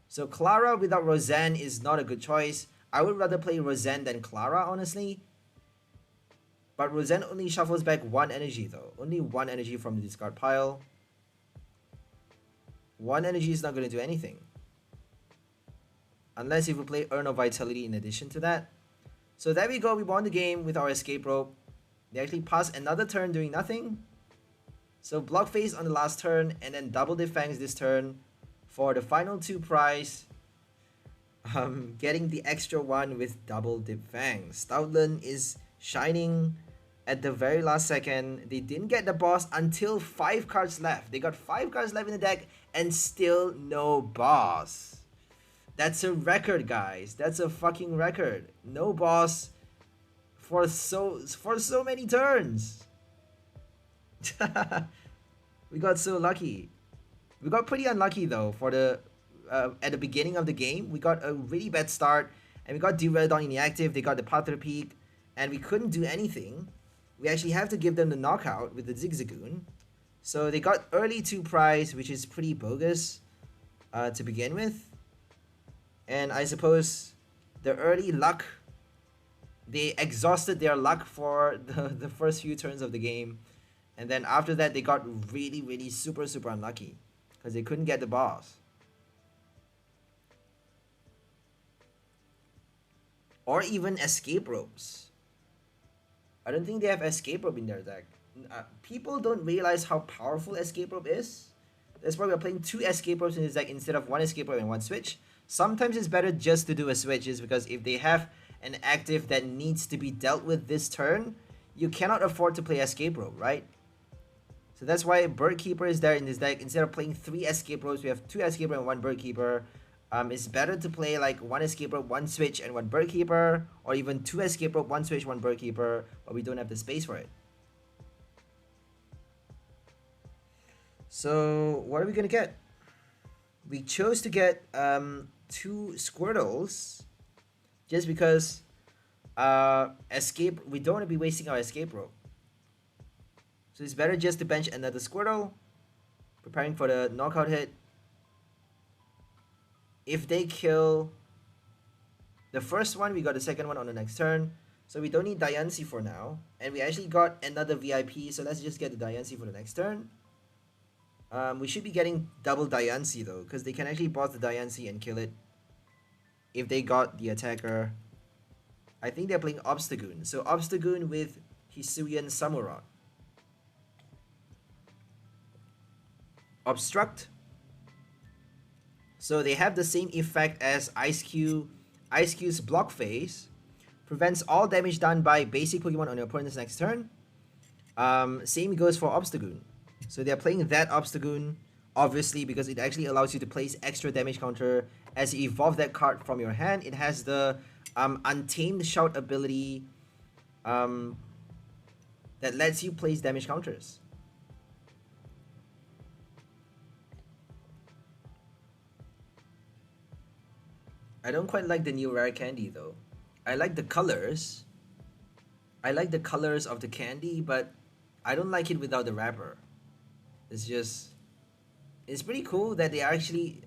So Clara without Roseanne is not a good choice. I would rather play Roseanne than Clara, honestly. But Roseanne only shuffles back one energy though. Only one energy from the discard pile. One energy is not going to do anything. Unless if we play Urn of Vitality in addition to that. So there we go, we won the game with our escape rope. They actually passed another turn doing nothing. So Blockface on the last turn, and then Double Dip Fangs this turn for the final 2 prize. Getting the extra one with Double Dip Fangs. Stoutland is shining at the very last second. They didn't get the boss until 5 cards left. They got 5 cards left in the deck and still no boss. That's a record, guys. That's a fucking record. No boss for so many turns. We got so lucky. We got pretty unlucky though for the at the beginning of the game. We got a really bad start and we got Duraludon inactive. They got the Path to the Peak and we couldn't do anything. We actually have to give them the knockout with the Zigzagoon. So they got early 2 prize, which is pretty bogus to begin with. And I suppose the early luck, they exhausted their luck for the first few turns of the game. And then after that, they got really super unlucky because they couldn't get the boss. Or even escape ropes. I don't think they have escape rope in their deck. People don't realize how powerful escape rope is. That's why we're playing 2 escape ropes in this deck instead of 1 escape rope and 1 switch. Sometimes it's better just to do a switch, is because if they have an active that needs to be dealt with this turn, you cannot afford to play escape rope, right? So that's why Bird Keeper is there in this deck. Instead of playing 3 escape ropes, we have 2 escape rope and 1 Bird Keeper. It's better to play like 1 escape rope, 1 switch, and 1 Bird Keeper, or even 2 escape rope, 1 switch, 1 Bird Keeper, but we don't have the space for it. So what are we gonna get? We chose to get 2 Squirtles, just because we don't want to be wasting our escape rope. So it's better just to bench another Squirtle, preparing for the knockout hit. If they kill the first one, we got the second one on the next turn. So we don't need Diancie for now. And we actually got another VIP, so let's just get the Diancie for the next turn. We should be getting double Diancie though, because they can actually boss the Diancie and kill it if they got the attacker. I think they're playing Obstagoon. So Obstagoon with Hisuian Samurott. Obstruct. So they have the same effect as Eiscue. Eiscue's Blockface prevents all damage done by basic Pokemon on your opponent's next turn. Same goes for Obstagoon. So they're playing that Obstagoon, obviously, because it actually allows you to place extra damage counter as you evolve that card from your hand. It has the Untamed Shout ability that lets you place damage counters. I don't quite like the new rare candy though. I like the colors. I like the colors of the candy, but I don't like it without the wrapper. It's just, it's pretty cool that they actually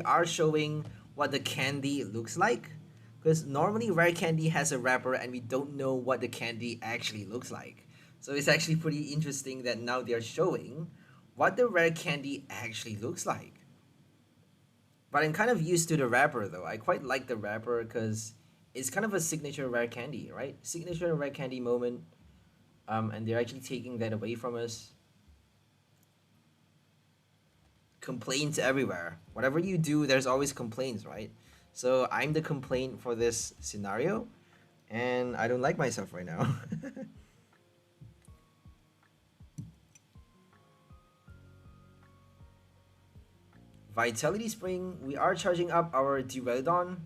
are showing what the candy looks like. Because normally rare candy has a wrapper and we don't know what the candy actually looks like. So it's actually pretty interesting that now they're showing what the rare candy actually looks like. But I'm kind of used to the wrapper though. I quite like the wrapper because it's kind of a signature rare candy, right? Signature rare candy moment. And they're actually taking that away from us. Complaints everywhere. Whatever you do, there's always complaints, right? So I'm the complaint for this scenario, and I don't like myself right now. Vitality Spring, we are charging up our Duraludon.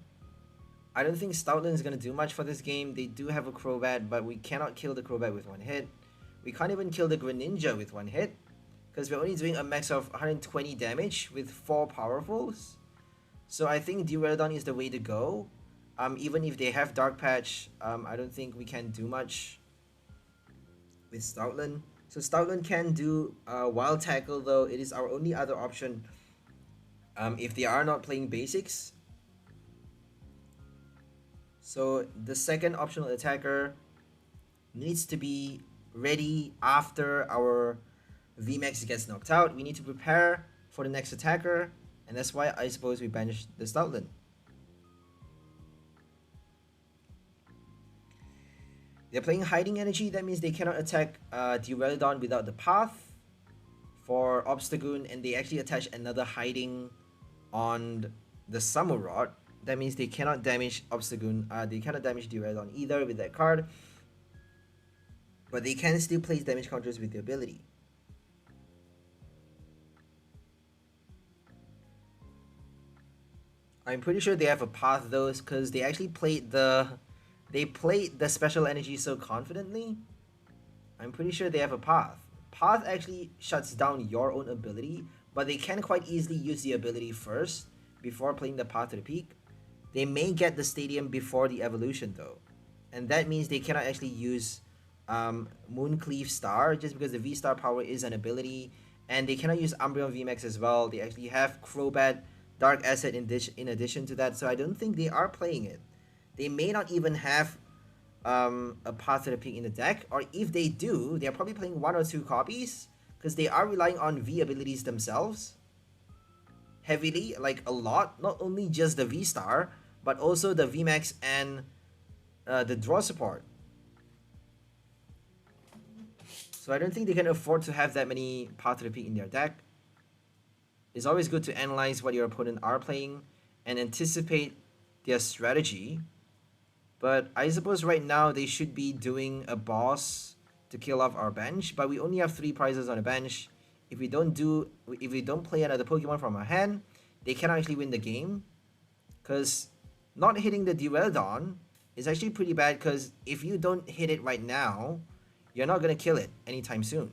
I don't think Stoutland is going to do much for this game. They do have a Crobat, but we cannot kill the Crobat with one hit. We can't even kill the Greninja with one hit, because we're only doing a max of 120 damage with 4 powerfuls. So I think Duraludon is the way to go. Even if they have Dark Patch, I don't think we can do much with Stoutland. So Stoutland can do Wild Tackle though. It is our only other option if they are not playing basics. So the second optional attacker needs to be ready after our VMAX gets knocked out. We need to prepare for the next attacker, and that's why I suppose we banished the Stoutland. They're playing Hiding Energy. That means they cannot attack Duraludon without the path for Obstagoon, and they actually attach another Hiding on the Samurott. That means they cannot damage Obstagoon. They cannot damage Duraludon either with that card, but they can still place damage counters with the ability. I'm pretty sure they have a path though, because they actually played the special energy so confidently. I'm pretty sure they have a path. Path actually shuts down your own ability, but they can quite easily use the ability first before playing the path to the peak. They may get the stadium before the evolution though, and that means they cannot actually use Mooncleave Star, just because the VSTAR power is an ability, and they cannot use Umbreon VMAX as well. They actually have Crobat Dark Asset in addition to that, so I don't think they are playing it. They may not even have a path to the peak in the deck, or if they do, they're probably playing 1 or 2 copies, because they are relying on V abilities themselves heavily, like a lot, not only just the V-Star, but also the VMAX and the draw support. So I don't think they can afford to have that many path to the peak in their deck. It's always good to analyze what your opponent are playing and anticipate their strategy. But I suppose right now they should be doing a boss to kill off our bench, but we only have 3 prizes on the bench. If we don't play another Pokemon from our hand, they cannot actually win the game. Because not hitting the Duraludon is actually pretty bad, because if you don't hit it right now, you're not going to kill it anytime soon.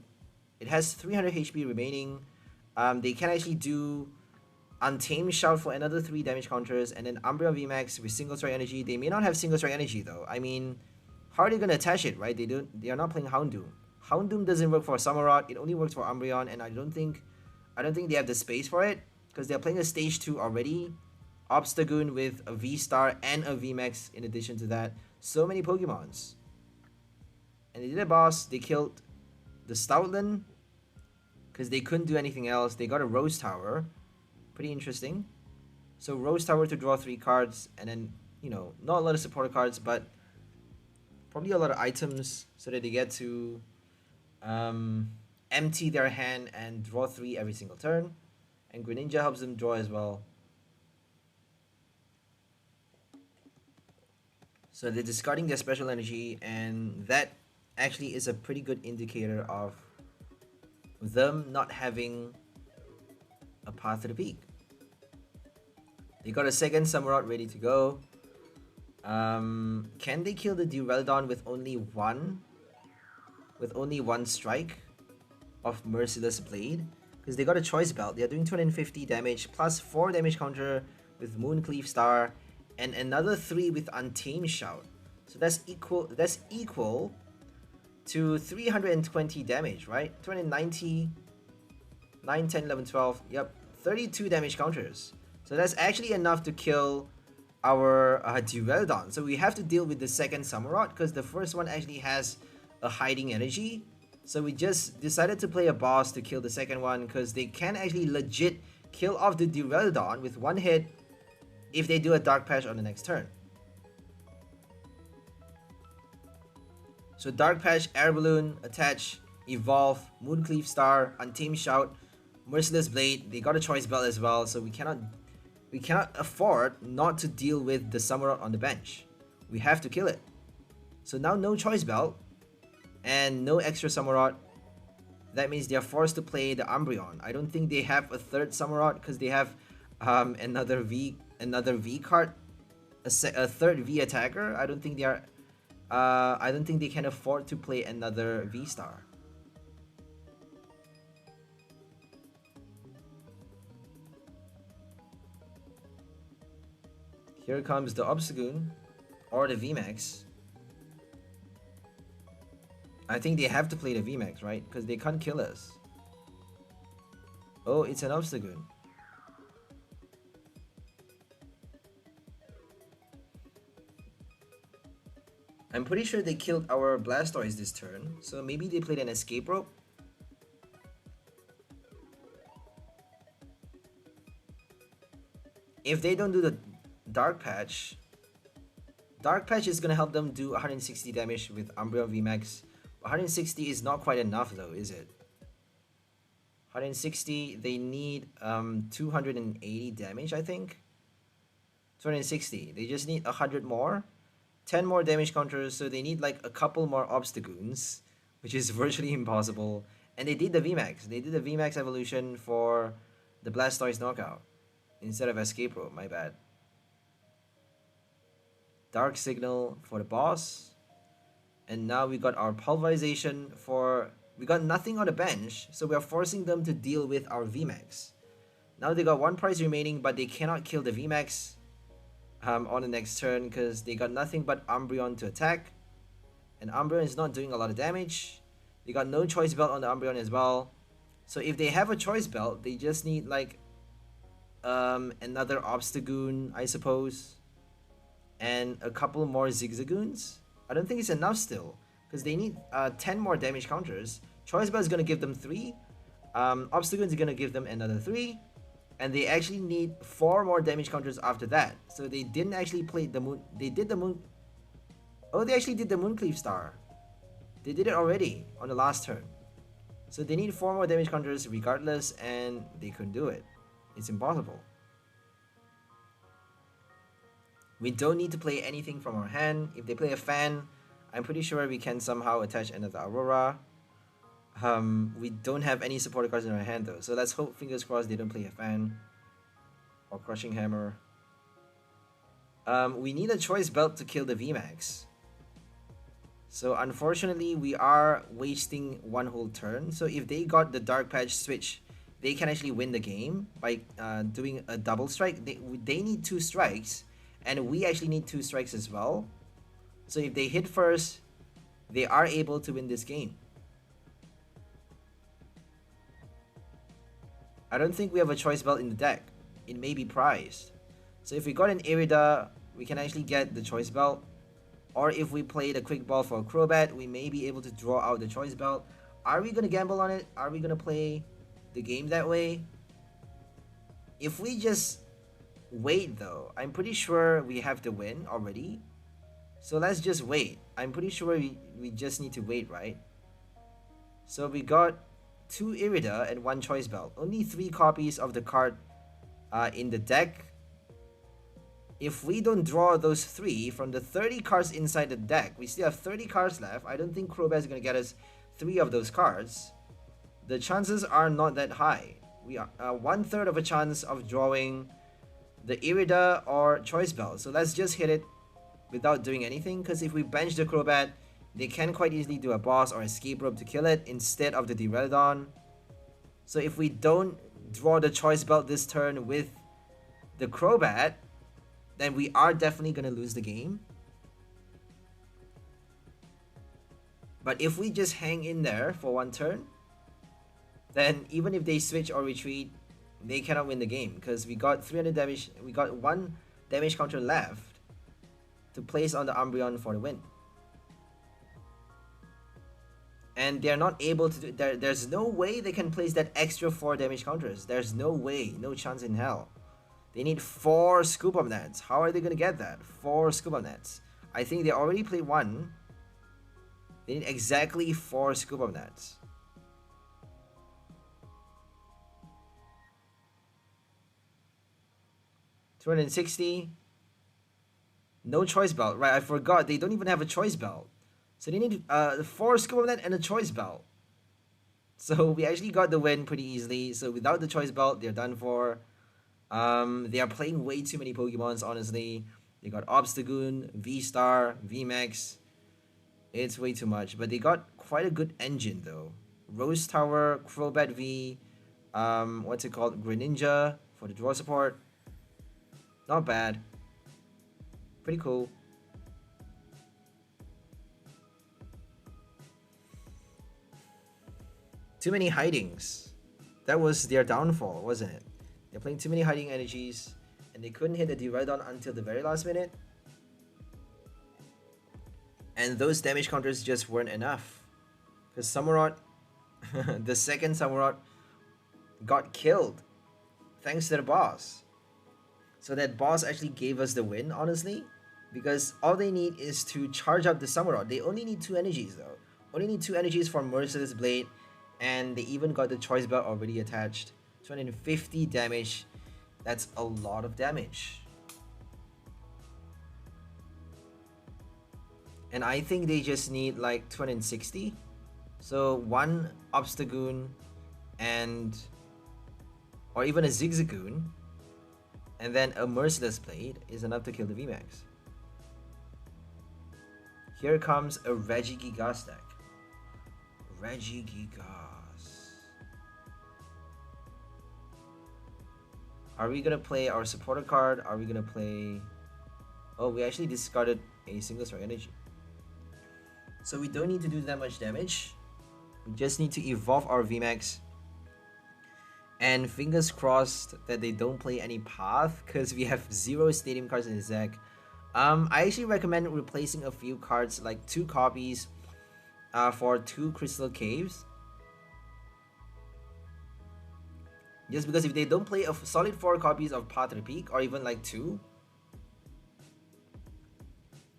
It has 300 HP remaining. They can actually do Untamed Shout for another 3 damage counters, and then Umbreon VMAX with Single Strike Energy. They may not have Single Strike Energy though. I mean, how are they going to attach it, right? They are not playing Houndoom. Houndoom doesn't work for Samurott. It only works for Umbreon, and I don't think they have the space for it, because they're playing a stage 2 already. Obstagoon with a V-Star and a VMAX in addition to that. So many Pokemons. And they did a boss. They killed the Stoutland because they couldn't do anything else. They got a Rose Tower. Pretty interesting. So Rose Tower to draw 3 cards, and then, you know, not a lot of supporter cards, but probably a lot of items so that they get to empty their hand and draw 3 every single turn. And Greninja helps them draw as well. So they're discarding their special energy, and that actually is a pretty good indicator of them not having a path to the peak. They got a second Samurott ready to go. Can they kill the Duraludon with only one strike of Merciless Blade? Because they got a Choice Belt. They're doing 250 damage plus 4 damage counter with Mooncleave Star and another 3 with Untamed Shout. So that's equal to 320 damage, right? 290, 9, 10, 11, 12. Yep, 32 damage counters. So that's actually enough to kill our Duraludon. So we have to deal with the second Samurott because the first one actually has a hiding energy. So we just decided to play a boss to kill the second one because they can actually legit kill off the Duraludon with one hit if they do a Dark Patch on the next turn. So Dark Patch, Air Balloon, Attach, Evolve, Mooncleave Star, Untamed Shout, Merciless Blade. They got a Choice Belt as well, so we cannot afford not to deal with the Samurott on the bench. We have to kill it. So now no Choice Belt and no extra Samurott. That means they are forced to play the Umbreon. I don't think they have a third Samurott because they have another V card, a third V attacker. I don't think they are. I don't think they can afford to play another VSTAR. Here comes the Obstagoon or the VMAX. I think they have to play the VMAX, right? Because they can't kill us. Oh, it's an Obstagoon. I'm pretty sure they killed our Blastoise this turn, so maybe they played an Escape Rope. If they don't do the Dark Patch is gonna help them do 160 damage with Umbreon VMAX. 160 is not quite enough though, is it? 160, they need 280 damage, I think. 260, they just need 100 more. 10 more damage counters, so they need like a couple more Obstagoons, which is virtually impossible. And they did the VMAX. They did the VMAX evolution for the Blastoise knockout instead of Escape Rope, my bad. Dark Signal for the boss. And now we got our Pulverization for... We got nothing on the bench, so we are forcing them to deal with our VMAX. Now they got one prize remaining, but they cannot kill the VMAX on the next turn because they got nothing but Umbreon to attack. And Umbreon is not doing a lot of damage. They got no Choice Belt on the Umbreon as well. So if they have a Choice Belt, they just need like another Obstagoon, I suppose. And a couple more Zigzagoons. I don't think it's enough still because they need 10 more damage counters. Choice Belt is going to give them 3. Obstagoon is going to give them another 3. And they actually need 4 more damage counters after that. So they didn't actually play the moon. They did the moon. Oh, they actually did the Mooncleave Star. They did it already on the last turn. So they need 4 more damage counters regardless, and they couldn't do it. It's impossible. We don't need to play anything from our hand. If they play a Fan, I'm pretty sure we can somehow attach another Aurora. We don't have any supporter cards in our hand though, so let's hope, fingers crossed, they don't play a Fan or Crushing Hammer. We need a Choice Belt to kill the VMAX. So unfortunately, we are wasting one whole turn. So if they got the Dark Patch switch, they can actually win the game by doing a double strike. They need 2 strikes, and we actually need 2 strikes as well. So if they hit first, they are able to win this game. I don't think we have a Choice Belt in the deck. It may be prized. So if we got an Irida, we can actually get the Choice Belt. Or if we play the Quick Ball for a Crobat, we may be able to draw out the Choice Belt. Are we going to gamble on it? Are we going to play the game that way? If we just wait though, I'm pretty sure we have to win already. So let's just wait. I'm pretty sure we just need to wait, right? So we got 2 Irida and 1 Choice Belt. Only 3 copies of the card in the deck. If we don't draw those 3 from the 30 cards inside the deck, we still have 30 cards left. I don't think Crobat is going to get us 3 of those cards. The chances are not that high. We are 1/3 of a chance of drawing the Irida or Choice Belt. So let's just hit it without doing anything, because if we bench the Crobat, they can quite easily do a boss or Escape Rope to kill it instead of the Duraludon. So if we don't draw the Choice Belt this turn with the Crobat, then we are definitely gonna lose the game. But if we just hang in there for one turn, then even if they switch or retreat, they cannot win the game because we got 300 damage. We got 1 damage counter left to place on the Umbreon for the win. And they're not able to do. There's no way they can place that extra 4 damage counters. There's no way, no chance in hell. They need 4 scoop up nets. How are they gonna get that? 4 scoop up nets. I think they already played 1. They need exactly 4 scoop up nets. $260. No choice belt, right? I forgot they don't even have a choice belt. So they need 4 scoop up net and a choice belt. So we actually got the win pretty easily. So without the choice belt, they're done for. They are playing way too many Pokemons, honestly. They got Obstagoon, VSTAR VMAX. It's way too much. But they got quite a good engine though. Rose Tower, Crobat V, what's it called? Greninja for the draw support. Not bad. Pretty cool. Too many hidings. That was their downfall, wasn't it? They're playing too many hiding energies, and they couldn't hit the Duraludon until the very last minute. And those damage counters just weren't enough. Because Samurott, the second Samurott, got killed thanks to the boss. So that boss actually gave us the win, honestly. Because all they need is to charge up the Samurott. They only need 2 energies though. Only need 2 energies for Merciless Blade. And they even got the choice belt already attached. 250 damage. That's a lot of damage. And I think they just need like 260. So 1 Obstagoon and or even a Zigzagoon and then a Merciless Blade is enough to kill the VMAX. Here comes a Regigigas deck. Regigigas. Are we gonna play our supporter card? Are we gonna play... Oh, we actually discarded a single strike energy. So we don't need to do that much damage. We just need to evolve our VMAX. And fingers crossed that they don't play any path because we have 0 stadium cards in this deck. I actually recommend replacing a few cards, like 2 copies for 2 Crystal Caves. Just because if they don't play a solid 4 copies of Path to the Peak, or even like 2.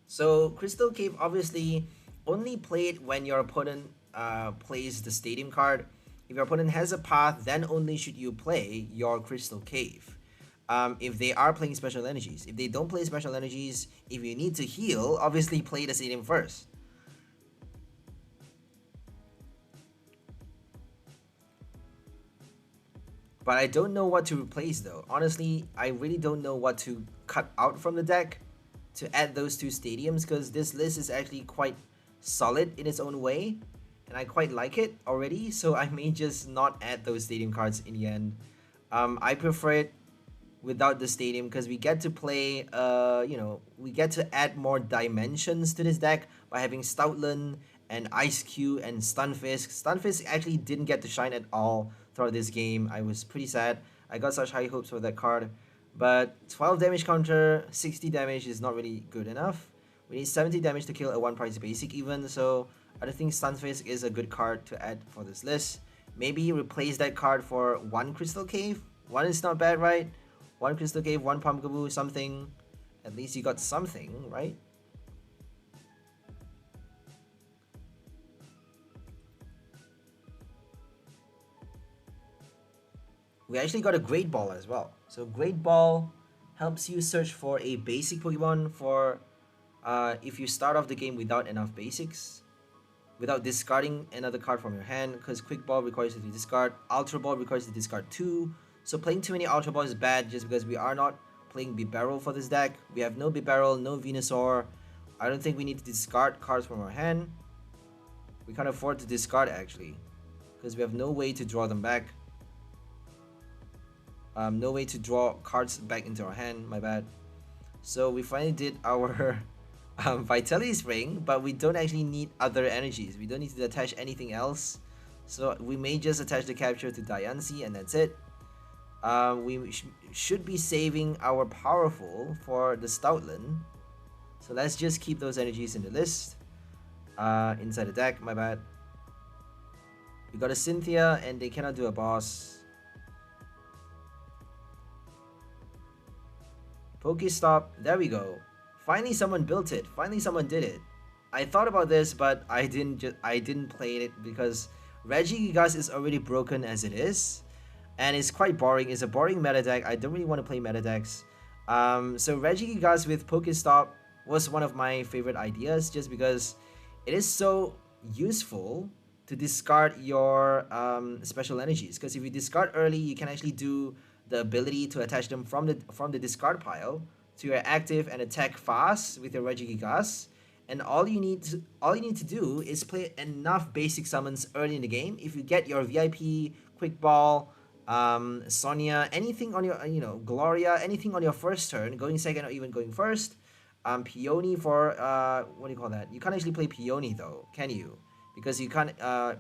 So Crystal Cave obviously only play it when your opponent plays the Stadium card. If your opponent has a Path, then only should you play your Crystal Cave. If they are playing Special Energies. If they don't play Special Energies, if you need to heal, obviously play the Stadium first. But I don't know what to replace though. Honestly, I really don't know what to cut out from the deck to add those 2 stadiums, because this list is actually quite solid in its own way. And I quite like it already, so I may just not add those stadium cards in the end. I prefer it without the stadium because we get to play, we get to add more dimensions to this deck by having Stoutland and Eiscue and Stunfisk. Stunfisk actually didn't get to shine at all throughout this game. I was pretty sad. I got such high hopes for that card. But 12 damage counter, 60 damage is not really good enough. We need 70 damage to kill a 1 price basic even, so I don't think Stunfisk is a good card to add for this list. Maybe replace that card for 1 Crystal Cave. 1 is not bad, right? 1 Crystal Cave, 1 Pumpkaboo, something. At least you got something, right? We actually got a Great Ball as well. So Great Ball helps you search for a basic Pokemon for if you start off the game without enough basics, without discarding another card from your hand, because Quick Ball requires you to discard, Ultra Ball requires you to discard 2. So playing too many Ultra Ball is bad just because we are not playing Bibarel for this deck. We have no Bibarel, no Venusaur. I don't think we need to discard cards from our hand. We can't afford to discard actually, because we have no way to draw them back. No way to draw cards back into our hand, my bad. So we finally did our Vitality Spring, but we don't actually need other energies. We don't need to attach anything else. So we may just attach the capture to Diancie and that's it. We should be saving our powerful for the Stoutland. So let's just keep those energies in the list. Inside the deck, my bad. We got a Cynthia and they cannot do a boss. Pokestop, there we go. Finally someone built it. Finally someone did it. I thought about this, but I didn't play it because Regigigas is already broken as it is. And it's quite boring. It's a boring meta deck. I don't really want to play meta decks. So Regigigas with Pokestop was one of my favorite ideas just because it is so useful to discard your special energies. Because if you discard early, you can actually do the ability to attach them from the discard pile to your active and attack fast with your Regigigas. And all you need to do is play enough basic summons early in the game. If you get your VIP, Quick Ball, Sonia, anything on your Gloria, anything on your first turn, going second or even going first. Peony for what do you call that? You can't actually play Peony though, can you? Because you can't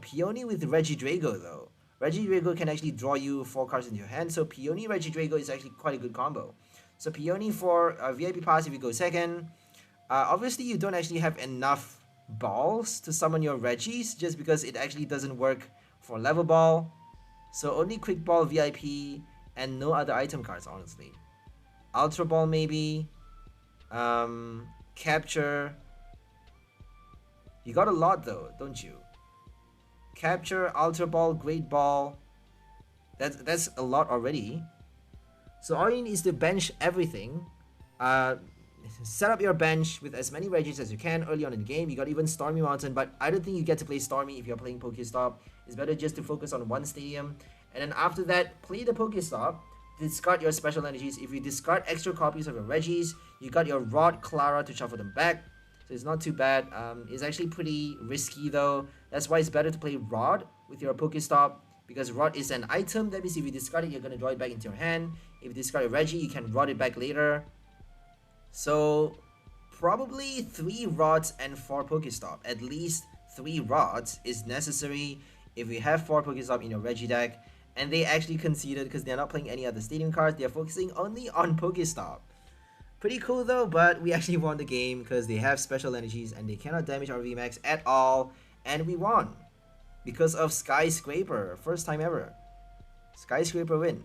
Peony with Regidrago though. Regidrago can actually draw you 4 cards into your hand, so Peony Regidrago is actually quite a good combo. So Peony for VIP pass if you go second. Obviously you don't actually have enough balls to summon your Regis just because it actually doesn't work for level ball. So only Quick Ball VIP and no other item cards honestly. Ultra Ball maybe. Capture. You got a lot though, don't you? Capture, Ultra Ball, Great Ball. That's a lot already. So all you need is to bench everything. Set up your bench with as many Regis as you can early on in the game. You got even Stormy Mountain, but I don't think you get to play Stormy if you're playing Pokestop. It's better just to focus on one stadium. And then after that, play the Pokestop. Discard your special energies. If you discard extra copies of your Regis, you got your Rod, Clara to shuffle them back. So it's not too bad. It's actually pretty risky though. That's why it's better to play Rod with your Pokestop. Because Rod is an item. That means if you discard it, you're going to draw it back into your hand. If you discard a Regi, you can Rod it back later. So probably 3 Rods and 4 Pokestop. At least 3 Rods is necessary if you have 4 Pokestop in your Regi deck. And they actually conceded because they're not playing any other stadium cards. They're focusing only on Pokestop. Pretty cool though, but we actually won the game because they have special energies and they cannot damage our VMAX at all. And we won because of Skyscraper. First time ever. Skyscraper win.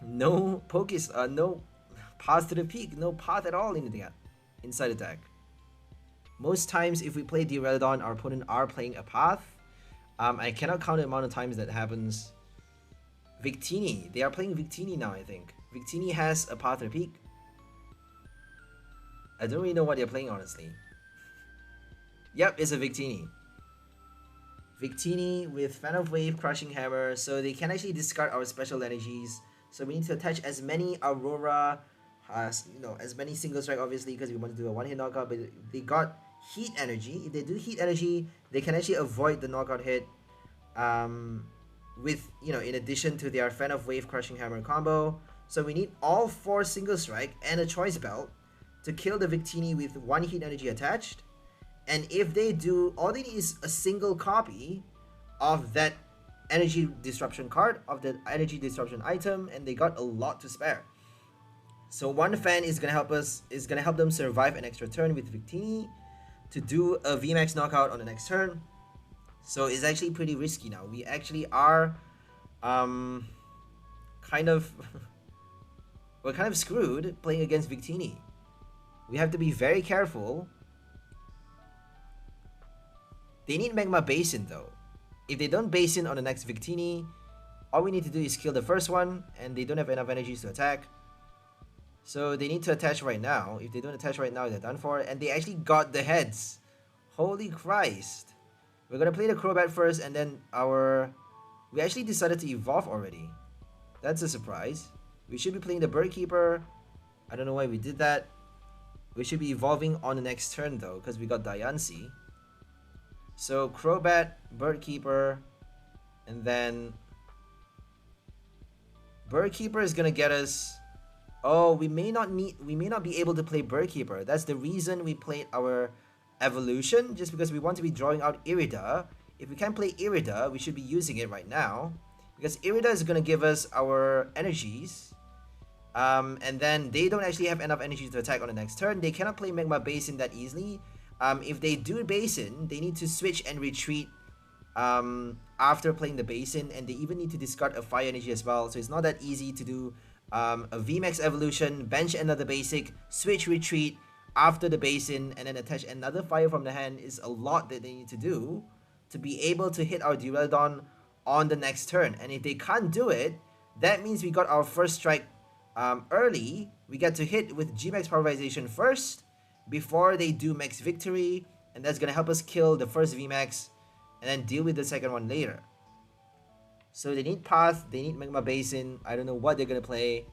No no path to the peak. No path at all inside the deck. Most times if we play Duraludon, our opponent are playing a path. I cannot count the amount of times that happens. Victini. They are playing Victini now, I think. Victini has a path to the peak. I don't really know what they're playing, honestly. Yep, it's a Victini. Victini with Fan of Wave, Crushing Hammer. So they can actually discard our special energies. So we need to attach as many Aurora, as many single strike, obviously, because we want to do a one-hit knockout. But they got Heat Energy. If they do Heat Energy, they can actually avoid the knockout hit. With, in addition to their Fan of Wave, Crushing Hammer combo. So we need all 4 single strike and a choice belt to kill the Victini with 1 Heat Energy attached. And if they do, all they need is a single copy of that Energy Disruption card, of the Energy Disruption item, and they got a lot to spare. So one fan is gonna help them survive an extra turn with Victini to do a VMAX knockout on the next turn. So it's actually pretty risky now. We actually are kind of we're kind of screwed playing against Victini. We have to be very careful. They need Magma Basin though. If they don't Basin on the next Victini, all we need to do is kill the first one, and they don't have enough energies to attack. So they need to attach right now. If they don't attach right now, they're done for. And they actually got the heads. Holy Christ. We're gonna play the Crobat first, and then we actually decided to evolve already. That's a surprise. We should be playing the Bird Keeper. I don't know why we did that. We should be evolving on the next turn though, because we got Diancie. So Crobat, Bird Keeper, and then Bird Keeper is gonna get us Oh, we may not be able to play Burkeeper. That's the reason we played our evolution, just because we want to be drawing out Irida. If we can't play Irida, we should be using it right now, because Irida is gonna give us our energies. And then they don't actually have enough energy to attack on the next turn. They cannot play Magma Basin that easily. If they do Basin, they need to switch and retreat after playing the Basin, and they even need to discard a Fire Energy as well. So it's not that easy to do a VMAX evolution, bench another basic, switch retreat after the Basin, and then attach another Fire from the hand. Is a lot that they need to do to be able to hit our Duraludon on the next turn. And if they can't do it, that means we got our first strike early. We get to hit with Gmax Pulverization first before they do Max Victory, and that's gonna help us kill the first VMAX and then deal with the second one later. So they need Path, they need Magma Basin. I don't know what they're gonna play.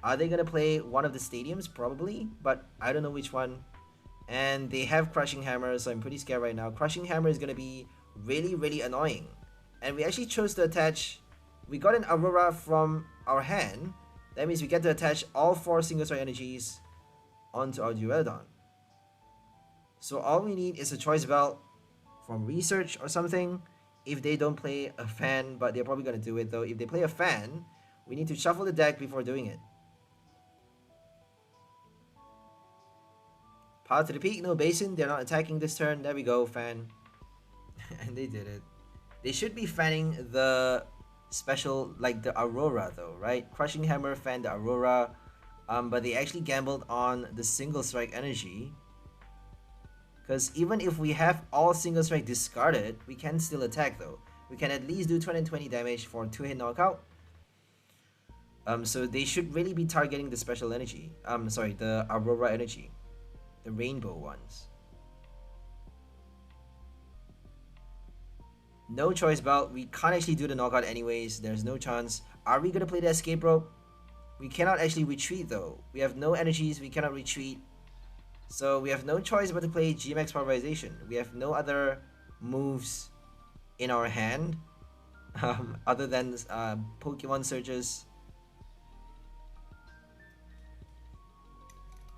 Are they gonna play one of the stadiums? Probably, but I don't know which one. And they have Crushing Hammer, so I'm pretty scared right now. Crushing Hammer is gonna be really annoying. And we actually chose to attach, we got an Aurora from our hand. That means we get to attach all 4 single strike energies onto our Duraludon. So all we need is a Choice Belt from Research or something, if they don't play a Fan, but they're probably going to do it though. If they play a Fan, we need to shuffle the deck before doing it. Path to the Peak, no Basin, they're not attacking this turn. There we go, Fan. And they did it. They should be fanning the special, like the Aurora though, right? Crushing Hammer, fan the Aurora, but they actually gambled on the single strike energy, because even if we have all single strike discarded, we can still attack though. We can at least do 220 damage for 2-hit knockout. So they should really be targeting the special energy, sorry, the Aurora energy, the rainbow ones. No Choice Belt. We can't actually do the knockout anyways. There's no chance. Are we gonna play the Escape Rope? We cannot actually retreat though. We have no energies. We cannot retreat. So we have no choice but to play Gmax Pulverization. We have no other moves in our hand other than Pokemon Surges.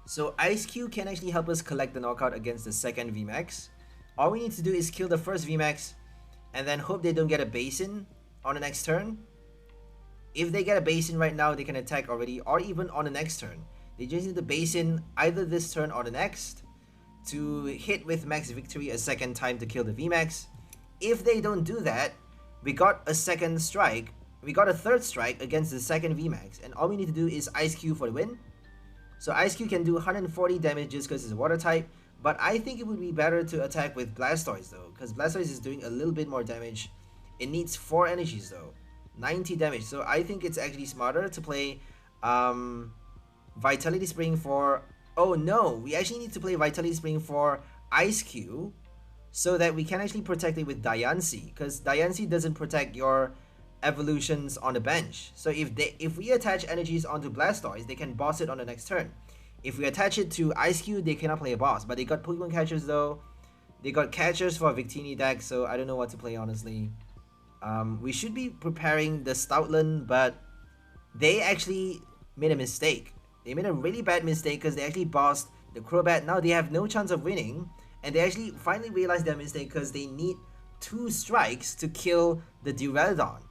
So Eiscue can actually help us collect the knockout against the second VMAX. All we need to do is kill the first VMAX and then hope they don't get a Basin on the next turn. If they get a Basin right now, they can attack already, or even on the next turn. They just need the Basin either this turn or the next to hit with Max Victory a second time to kill the VMAX. If they don't do that, we got a second strike. We got a third strike against the second VMAX, and all we need to do is Eiscue for the win. So Eiscue can do 140 damage just because it's a water type, but I think it would be better to attack with Blastoise though, because Blastoise is doing a little bit more damage. It needs 4 energies though, 90 damage. So I think it's actually smarter to play Vitality Spring for... Oh no, we actually need to play Vitality Spring for Eiscue so that we can actually protect it with Diancie, because Diancie doesn't protect your evolutions on the bench. So if we attach energies onto Blastoise, they can boss it on the next turn. If we attach it to Eiscue, they cannot play a boss. But they got Pokemon catchers though. They got catchers for Victini deck, so I don't know what to play honestly. We should be preparing the Stoutland, but they actually made a mistake. They made a really bad mistake because they actually bossed the Crobat. Now they have no chance of winning, and they actually finally realized their mistake because they need 2 strikes to kill the Duraludon.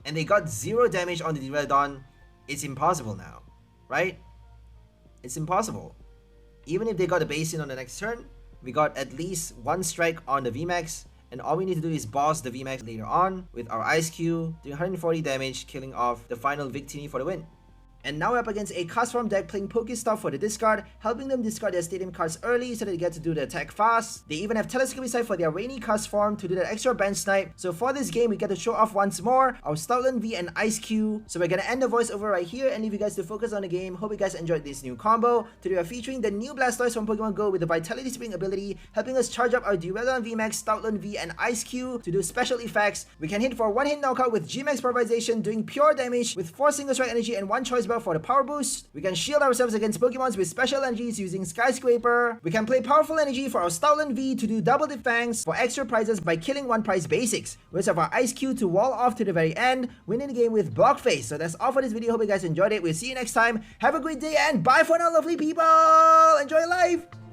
And they got 0 damage on the Duraludon. It's impossible now, right? It's impossible. Even if they got a Basin on the next turn, we got at least 1 strike on the VMAX, and all we need to do is boss the VMAX later on with our Eiscue, doing 140 damage, killing off the final Victini for the win. And now we're up against a cast form deck playing Pokestop for the discard, helping them discard their stadium cards early so they get to do the attack fast. They even have Telescoping Sight for their rainy cast form to do that extra bench snipe. So for this game, we get to show off once more our Stoutland V and Eiscue. So we're gonna end the voiceover right here and leave you guys to focus on the game. Hope you guys enjoyed this new combo. Today we're featuring the new Blastoise from Pokemon Go with the Vitality Spring ability, helping us charge up our Duraludon VMAX Stoutland V and Eiscue to do special effects. We can hit for 1-hit knockout with Gmax Pulverization, doing pure damage with 4 single strike energy and 1 choice belt Kappa for the power boost. We can shield ourselves against Pokemons with special energies using Skyscraper. We can play powerful energy for our Stoutland V to do Double Dip Fangs for extra prizes by killing 1 prize basics. We also have our Eiscue to wall off to the very end, winning the game with Blockface. So that's all for this video. Hope you guys enjoyed it. We'll see you next time. Have a great day and bye for now, lovely people. Enjoy life.